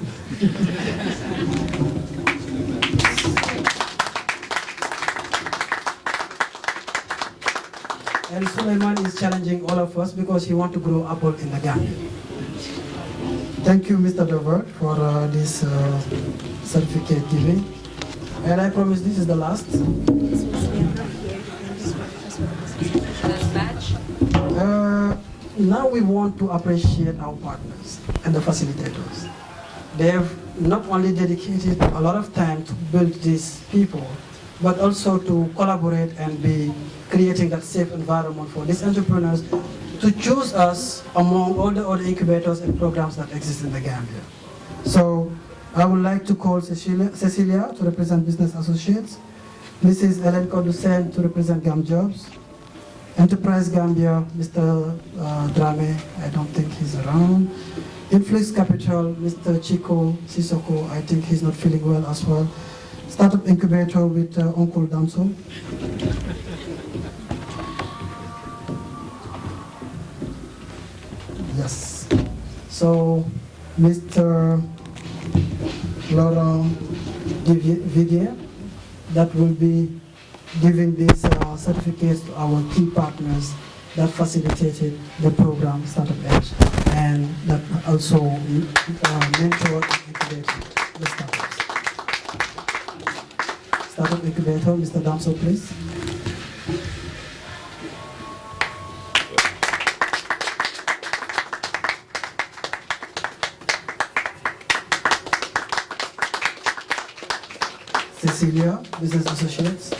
And Suleiman is challenging all of us because he wants to grow apple in the Gambia. Thank you, Mr. Dover, for this certificate giving. And I promise this is the last. Now we want to appreciate our partners and the facilitators. They have not only dedicated a lot of time to build these people, but also to collaborate and be creating that safe environment for these entrepreneurs to choose us among all the other incubators and programs that exist in the Gambia. So I would like to call Cecilia to represent Business Associates, Mrs. Ellen Kodusen to represent GAM Jobs, Enterprise Gambia, Mr. Drame, I don't think he's around. Influx Capital, Mr. Chico Sisoko, I think he's not feeling well as well. Startup Incubator with Uncle Danso. Yes. So, Mr. Laurent Vivier, that will be giving these certificates to our key partners that facilitated the program Startup Edge and that also mentored and incubated the startups. Startup Incubator, Mr. Damso, please. Cecilia, Business Associates.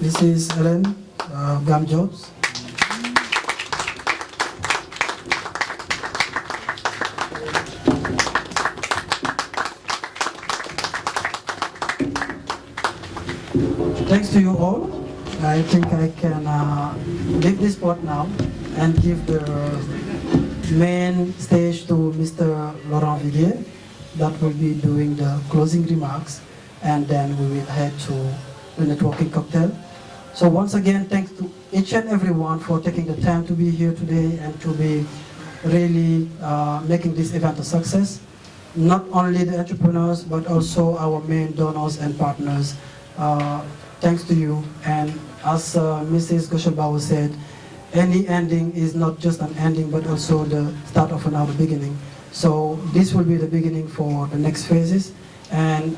This is Ellen, GAM Jobs. Thanks to you all. I think I can leave this spot now and give the main stage to Mr. Laurent Viguier that will be doing the closing remarks, and then we will head to the networking cocktail. So once again, thanks to each and everyone for taking the time to be here today and to be really making this event a success. Not only the entrepreneurs, but also our main donors and partners. Thanks to you. And as Mrs. Goshelbawo said, any ending is not just an ending, but also the start of another beginning. So this will be the beginning for the next phases. And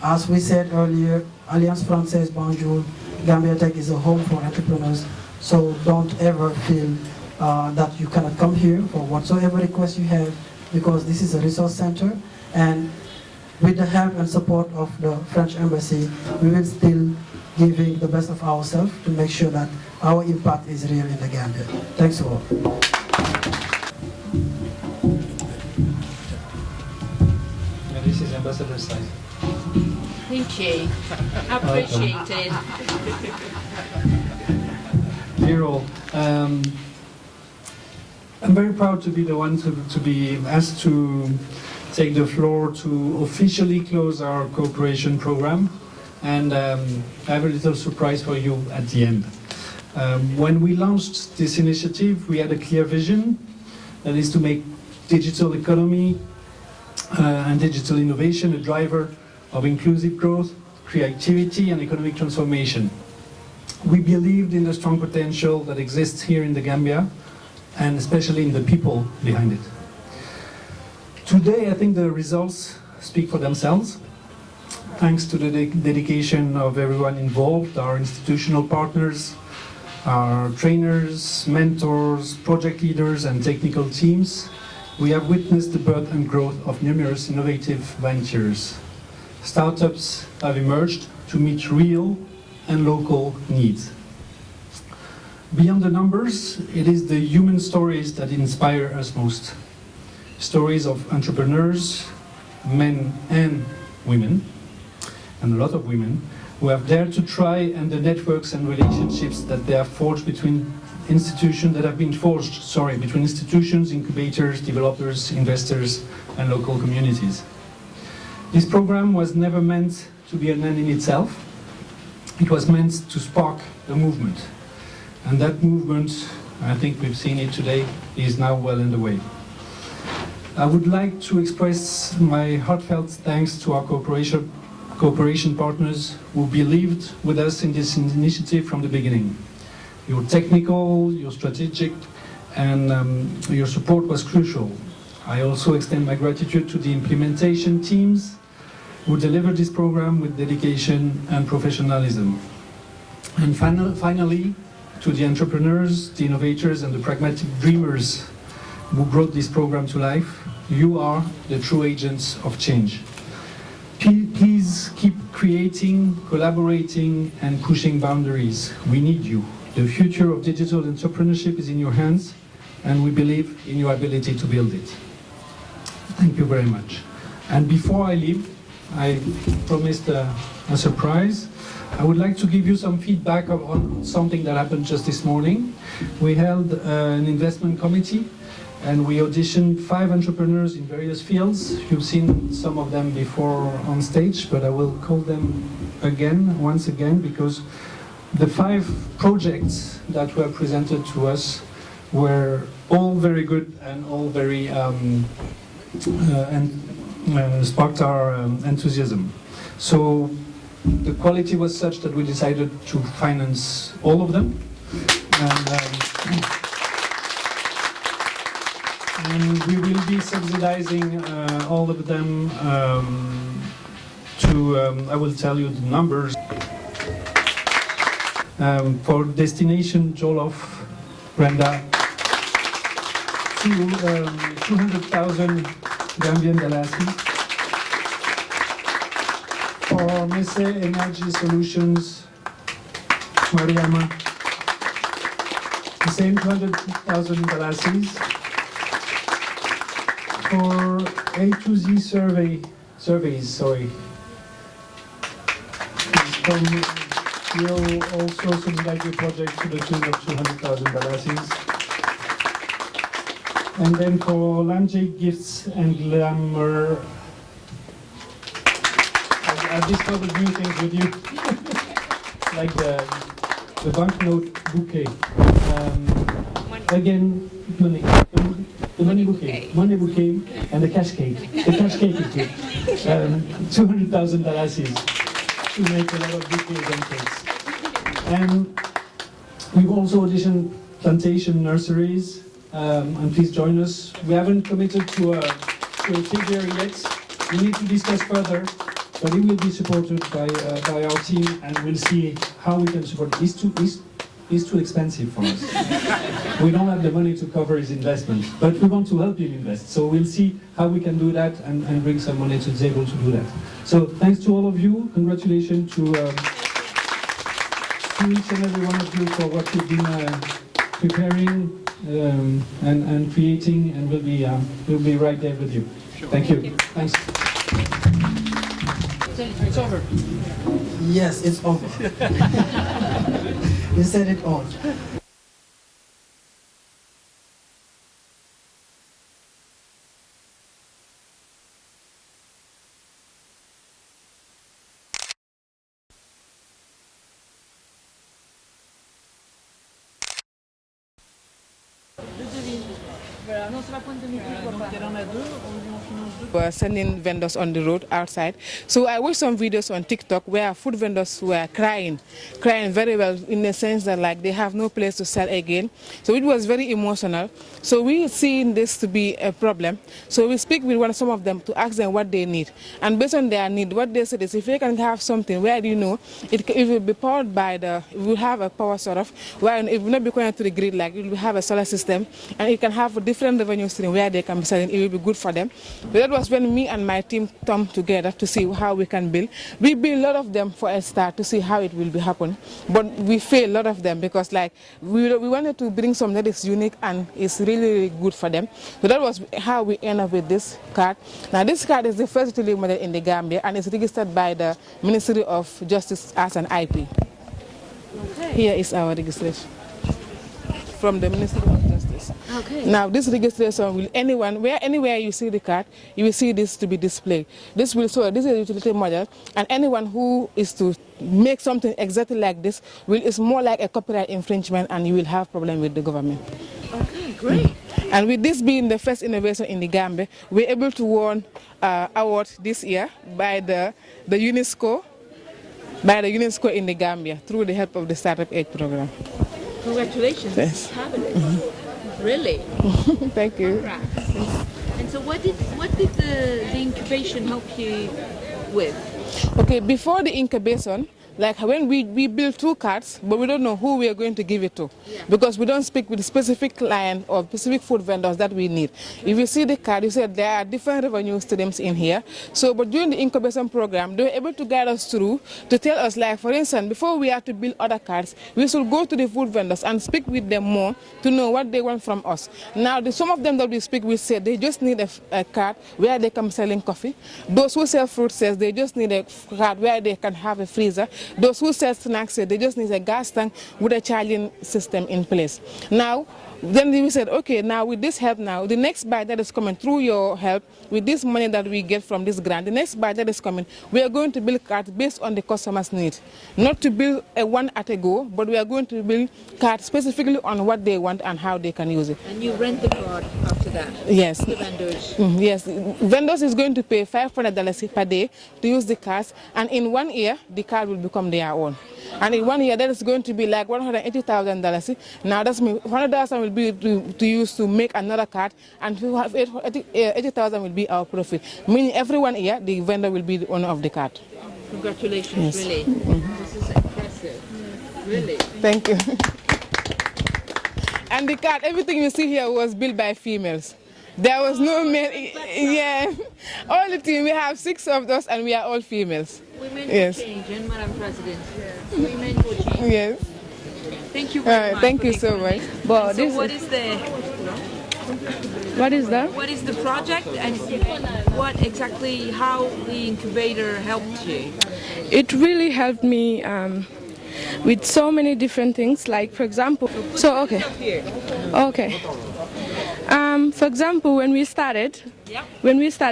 as we said earlier, Alliance Francaise de Banjul, Gambia Tech is a home for entrepreneurs. So don't ever feel that you cannot come here for whatsoever request you have, because this is a resource center. And with the help and support of the French Embassy, we will still giving the best of ourselves to make sure that our impact is real in the Gambia. Thanks all. And this is Ambassador side. Appreciated. Dear all, I'm very proud to be the one to be asked to take the floor to officially close our cooperation program, and I have a little surprise for you at the end. When we launched this initiative, we had a clear vision, that is to make digital economy and digital innovation a driver of inclusive growth, creativity and economic transformation. We believed in the strong potential that exists here in the Gambia, and especially in the people behind it. Today, I think the results speak for themselves. Thanks to the dedication of everyone involved, our institutional partners, our trainers, mentors, project leaders and technical teams, we have witnessed the birth and growth of numerous innovative ventures. Startups have emerged to meet real and local needs. Beyond the numbers, it is the human stories that inspire us most. Stories of entrepreneurs, men and women, and a lot of women, who have dared to try, and the networks and relationships that they have forged between institutions, between institutions, incubators, developers, investors, and local communities. This program was never meant to be an end in itself. It was meant to spark a movement. And that movement, I think we've seen it today, is now well underway. I would like to express my heartfelt thanks to our cooperation partners who believed with us in this initiative from the beginning. Your technical, your strategic, and your support was crucial. I also extend my gratitude to the implementation teams who delivered this program with dedication and professionalism. And finally, to the entrepreneurs, the innovators, and the pragmatic dreamers who brought this program to life, you are the true agents of change. Please keep creating, collaborating, and pushing boundaries. We need you. The future of digital entrepreneurship is in your hands, and we believe in your ability to build it. Thank you very much. And before I leave, I promised a surprise. I would like to give you some feedback on something that happened just this morning. We held an investment committee, and we auditioned 5 entrepreneurs in various fields. You've seen some of them before on stage, but I will call them once again, because the 5 projects that were presented to us were all very good and all very sparked our enthusiasm. So the quality was such that we decided to finance all of them. And we will be subsidizing all of them I will tell you the numbers. For Destination Jollof, Brenda, 200,000 Gambian Dalasi. For Messe Energy Solutions, Mariama, the same 200,000 Dalasis. For A2Z surveys, we'll also subsidize the project to the tune of 200,000 Dalasis. And then for Lamjay Gifts and Glamour, I've discovered new things with you, like the banknote bouquet. Again, money. The money bouquet, and the cash cake. The cash cake is good. 200,000 Dalasis to make a lot of bouquets and cakes. And we've also auditioned plantation nurseries, and please join us. We haven't committed to a figure yet. We need to discuss further, but it will be supported by our team, and we'll see how we can support it. It's too expensive for us. We don't have the money to cover his investment, but we want to help him invest. So we'll see how we can do that and bring some money to the table to do that. So thanks to all of you. Congratulations to each and every one of you for what you've been preparing and creating, and we'll be right there with you. Thank you. Thanks. It's over. Yes, it's over. You said it all. Were sending vendors on the road outside. So I watched some videos on TikTok where food vendors were crying very well, in the sense that like they have no place to sell again. So it was very emotional. So we seen this to be a problem. So we speak with some of them to ask them what they need. And based on their need, what they said is if they can have something where it will be powered by it will have a power sort of, where it will not be connected to the grid, like it will have a solar system, and it can have a different revenue stream where they can be selling. It will be good for them. But that was when me and my team come together to see how we can build. We build a lot of them for a start to see how it will be happen. But we fail a lot of them because like we wanted to bring something that is unique and is really good for them. So that was how we end up with this card. Now this card is the first utility model in the Gambia and it's registered by the Ministry of Justice as an IP. Okay. Here is our registration from the Ministry of Justice. Okay. Now this registration will anywhere you see the card, you will see this to be displayed. This is a utility model, and anyone who is to make something exactly like this is more like a copyright infringement, and you will have problem with the government. Okay, great. And with this being the first innovation in the Gambia, we're able to win award this year by the UNESCO, in the Gambia through the help of the Startup Age program. Congratulations. Yes. Fabulous. Really? Thank you. Congrats. And so what did the incubation help you with? Okay, before the incubation, like when we build 2 cards, but we don't know who we are going to give it to, because we don't speak with the specific client or specific food vendors that we need. If you see the card, you said there are different revenue streams in here. So, but during the incubation program, they were able to guide us through to tell us, like for instance, before we have to build other cards, we should go to the food vendors and speak with them more to know what they want from us. Now, some of them that we speak with said they just need a card where they can selling coffee. Those who sell fruit says they just need a card where they can have a freezer. Those who sell snacks said they just need a gas tank with a charging system in place. Now, then we said, okay, now with this help now, the next batch that is coming through your help, with this money that we get from this grant, the next batch that is coming, we are going to build cards based on the customer's need. Not to build a one at a go, but we are going to build cards specifically on what they want and how they can use it. And you rent the card after that? Yes. The vendors? Yes. Vendors is going to pay $500 per day to use the cards, and in 1 year, the card will become their own. And in 1 year, that is going to be like $180,000. Now that's me. $100,000 will be to use to make another card, and $80,000 will be our profit. Meaning every 1 year, the vendor will be the owner of the card. Congratulations, Yes. really. This is impressive. Really. Thank you. And the card, everything you see here was built by females. There was no male. Yeah. All the team, we have 6 of us, and we are all females. Women Yes. for change, and Madam President. Women for change. Yes. Thank you very much. Thank you so much. But so what is that? What is the project, and what exactly, how the incubator helped you? It really helped me with so many different things, like for example, for example, when we started,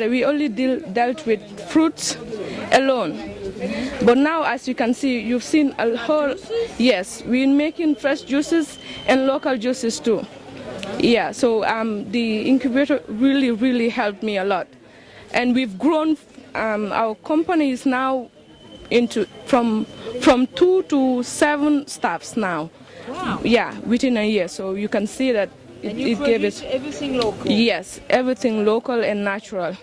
we only dealt with fruits alone. But now, as you can see, you've seen a whole, yes, we're making fresh juices and local juices too. Yeah, so the incubator really helped me a lot. And we've grown, our company is now from 2 to 7 staffs now. Wow. Yeah, within a year. So you can see that it gave it everything local. Yes, everything local and natural.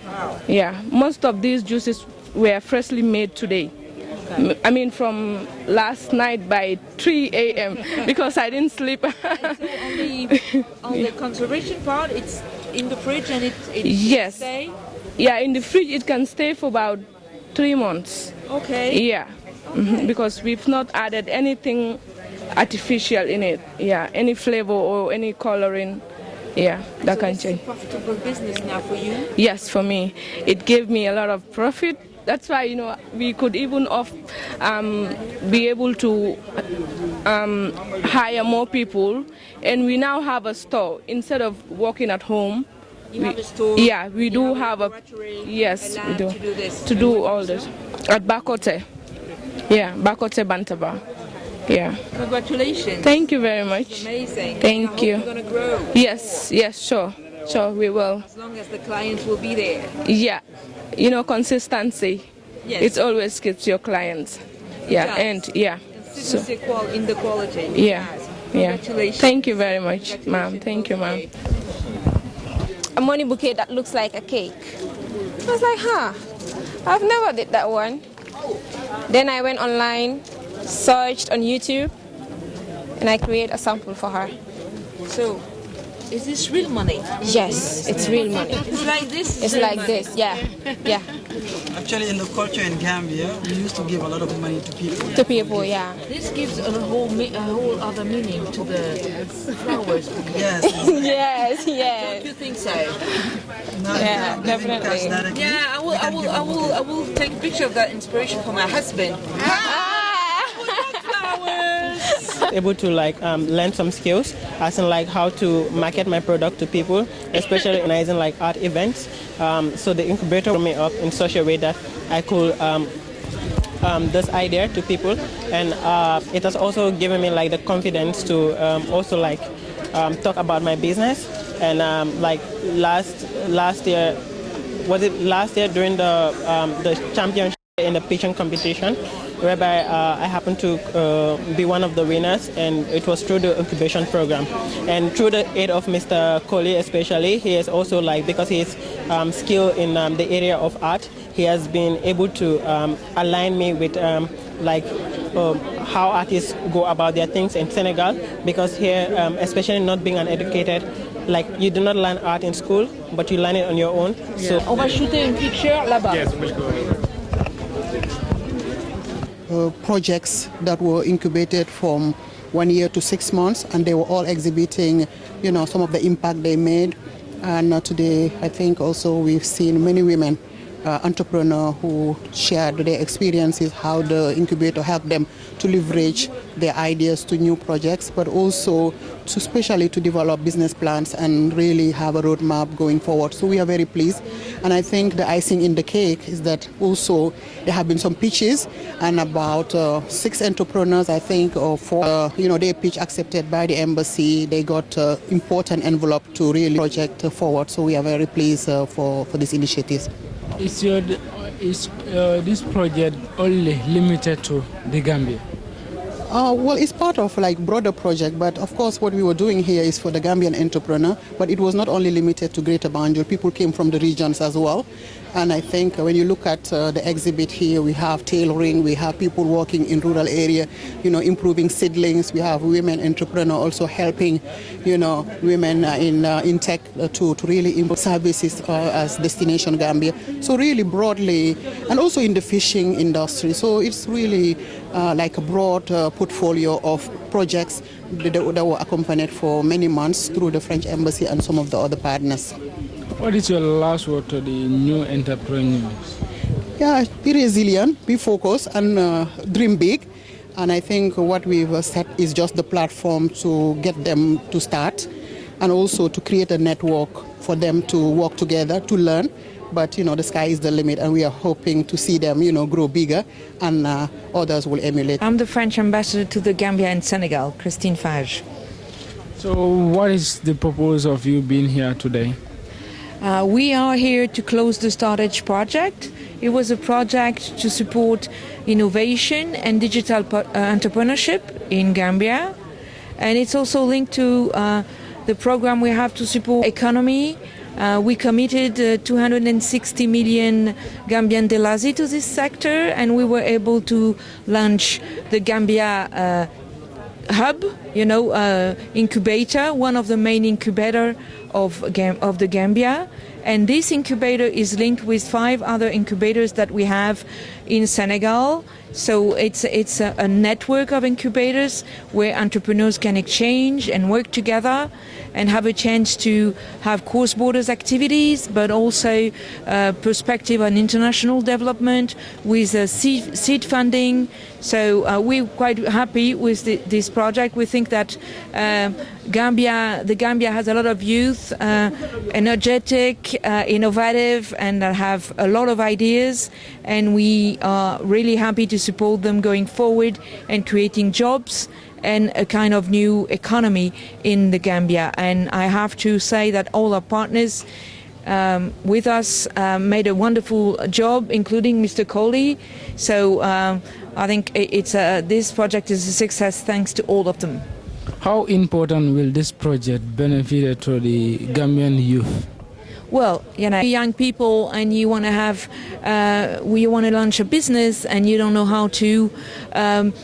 Wow. Yeah, most of these juices were freshly made today. Okay. I mean, from last night by 3 a.m. because I didn't sleep. So on the conservation part, it's in the fridge and it yes. stay? Yeah, in the fridge it can stay for about 3 months. Okay. Yeah, okay. Because we've not added anything artificial in it. Yeah, any flavor or any coloring. Yeah, that can change. It's a profitable business now for you? Yes, for me. It gave me a lot of profit That's why, we could even be able to hire more people, and we now have a store instead of working at home. You have a store? Yeah, we do have a, yes, we do. To do all this. At Bakote. Yeah, Bakote Bantaba. Yeah. Congratulations. Thank you very much. It's amazing. Thank you. You're going to grow. Yes, sure. Sure, we will. As long as the clients will be there. Yeah. Consistency. Yes. It always keeps your clients. Yeah, and yeah. Consistency in the quality. Yeah. Yeah. Congratulations. Thank you very much, ma'am. Thank you, ma'am. A money bouquet that looks like a cake. I was like, I've never did that one. Then I went online, searched on YouTube, and I created a sample for her. So, is this real money? Yes, it's real money. It's like this? It's like this, yeah. Yeah. Actually, in the culture in Gambia, we used to give a lot of money to people. To people, yeah. This gives a whole other meaning to the flowers. Yes. Yes. Don't you think so? No, yeah, definitely. Yeah, I will take a picture of that inspiration for my husband. Able to learn some skills, as in how to market my product to people, especially organizing art events. So the incubator brought me up in such a way that I could this idea to people, and it has also given me the confidence to also talk about my business. And last year during the championship in the pitching competition, whereby I happened to be one of the winners, and it was through the incubation program. And through the aid of Mr. Kohli especially, he is also because he is skilled in the area of art, he has been able to align me with how artists go about their things in Senegal, because here, especially not being uneducated, you do not learn art in school, but you learn it on your own. Yeah. So on va shooter une picture là-bas. Yes, projects that were incubated from 1 year to 6 months, and they were all exhibiting, some of the impact they made. And today, I think also we've seen many women entrepreneurs who shared their experiences, how the incubator helped them to leverage their ideas to new projects, but also especially to develop business plans and really have a roadmap going forward. So we are very pleased. And I think the icing in the cake is that also there have been some pitches, and about 6 entrepreneurs, I think, or 4, their pitch accepted by the embassy. They got important envelope to really project forward. So we are very pleased for this initiative. Is this project only limited to the Gambia? Well, it's part of broader project, but of course what we were doing here is for the Gambian entrepreneur, but it was not only limited to Greater Banjul. People came from the regions as well. And I think when you look at the exhibit here, we have tailoring, we have people working in rural area, improving seedlings. We have women entrepreneurs also helping, women in tech to really improve services as Destination Gambia. So really broadly, and also in the fishing industry. So it's really like a broad portfolio of projects that were accompanied for many months through the French embassy and some of the other partners. What is your last word to the new entrepreneurs? Yeah, be resilient, be focused, and dream big. And I think what we've set is just the platform to get them to start, and also to create a network for them to work together, to learn. But, the sky is the limit, and we are hoping to see them, grow bigger, and others will emulate. I'm the French ambassador to the Gambia and Senegal, Christine Fage. So what is the purpose of you being here today? We are here to close the Start Edge project. It was a project to support innovation and digital entrepreneurship in Gambia. And it's also linked to the program we have to support economy. We committed 260 million Gambian Delazi to this sector, and we were able to launch the Gambia hub, incubator, one of the main incubator of the Gambia. And this incubator is linked with 5 other incubators that we have in Senegal. So it's a network of incubators where entrepreneurs can exchange and work together and have a chance to have cross-border activities, but also perspective on international development with seed funding. So we're quite happy with this project. We think that the Gambia has a lot of youth, energetic, innovative, and that have a lot of ideas, and we are really happy to support them going forward and creating jobs and a kind of new economy in the Gambia. And I have to say that all our partners with us made a wonderful job, including Mr. Coley. So I think this project is a success thanks to all of them. How important will this project benefit to the Gambian youth? Well, young people, and you want to launch a business and you don't know how to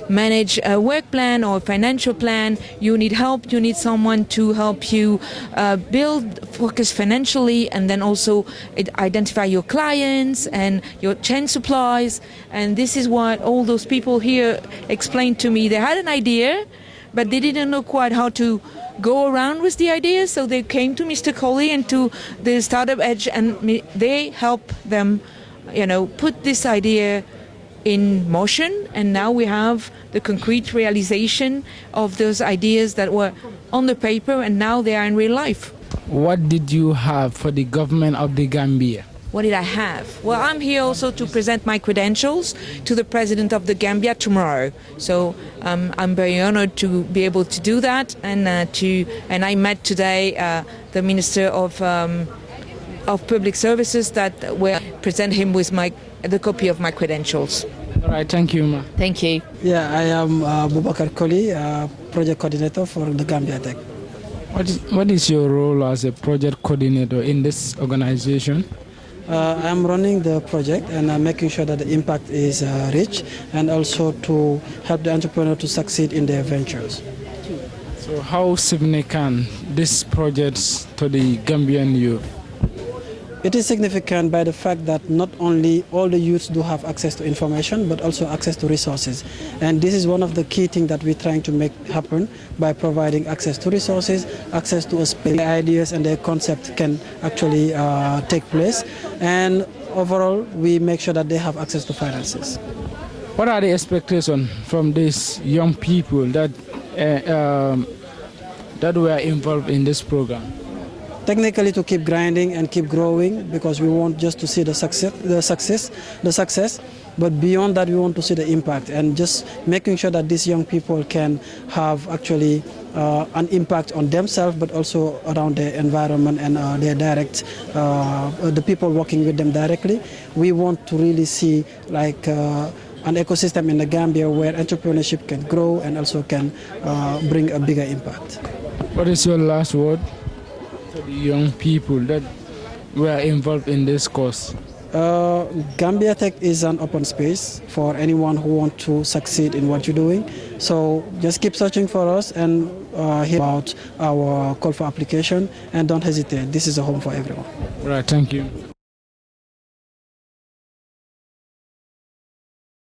manage a work plan or a financial plan. You need help. You need someone to help you focus financially, and then also identify your clients and your chain supplies. And this is what all those people here explained to me. They had an idea, but they didn't know quite how to go around with the idea, so they came to Mr. Coley and to the Startup Edge, and they help them, put this idea in motion, and now we have the concrete realization of those ideas that were on the paper, and now they are in real life. What did you have for the government of the Gambia? What did I have? Well, I'm here also to present my credentials to the President of the Gambia tomorrow. So I'm very honored to be able to do that, and I met today the Minister of Public Services that will present him with the copy of my credentials. All right, thank you, Ma. Thank you. Yeah, I am Boubacar Koli, project coordinator for the Gambia Tech. What is your role as a project coordinator in this organization? I'm running the project and I'm making sure that the impact is rich, and also to help the entrepreneur to succeed in their ventures. So how significant this project to the Gambian youth? It is significant by the fact that not only all the youths do have access to information, but also access to resources. And this is one of the key things that we're trying to make happen by providing access to resources, access to a space. Their ideas and their concepts can actually take place. And overall, we make sure that they have access to finances. What are the expectations from these young people that were involved in this program? Technically, to keep grinding and keep growing, because we want just to see the success, but beyond that, we want to see the impact, and just making sure that these young people can have actually an impact on themselves, but also around their environment and the people working with them directly. We want to really see like an ecosystem in the Gambia where entrepreneurship can grow and also can bring a bigger impact. What is your last word to the young people that were involved in this course? Gambia Tech is an open space for anyone who wants to succeed in what you're doing. So just keep searching for us and hear about our call for application, and don't hesitate. This is a home for everyone. Right, thank you.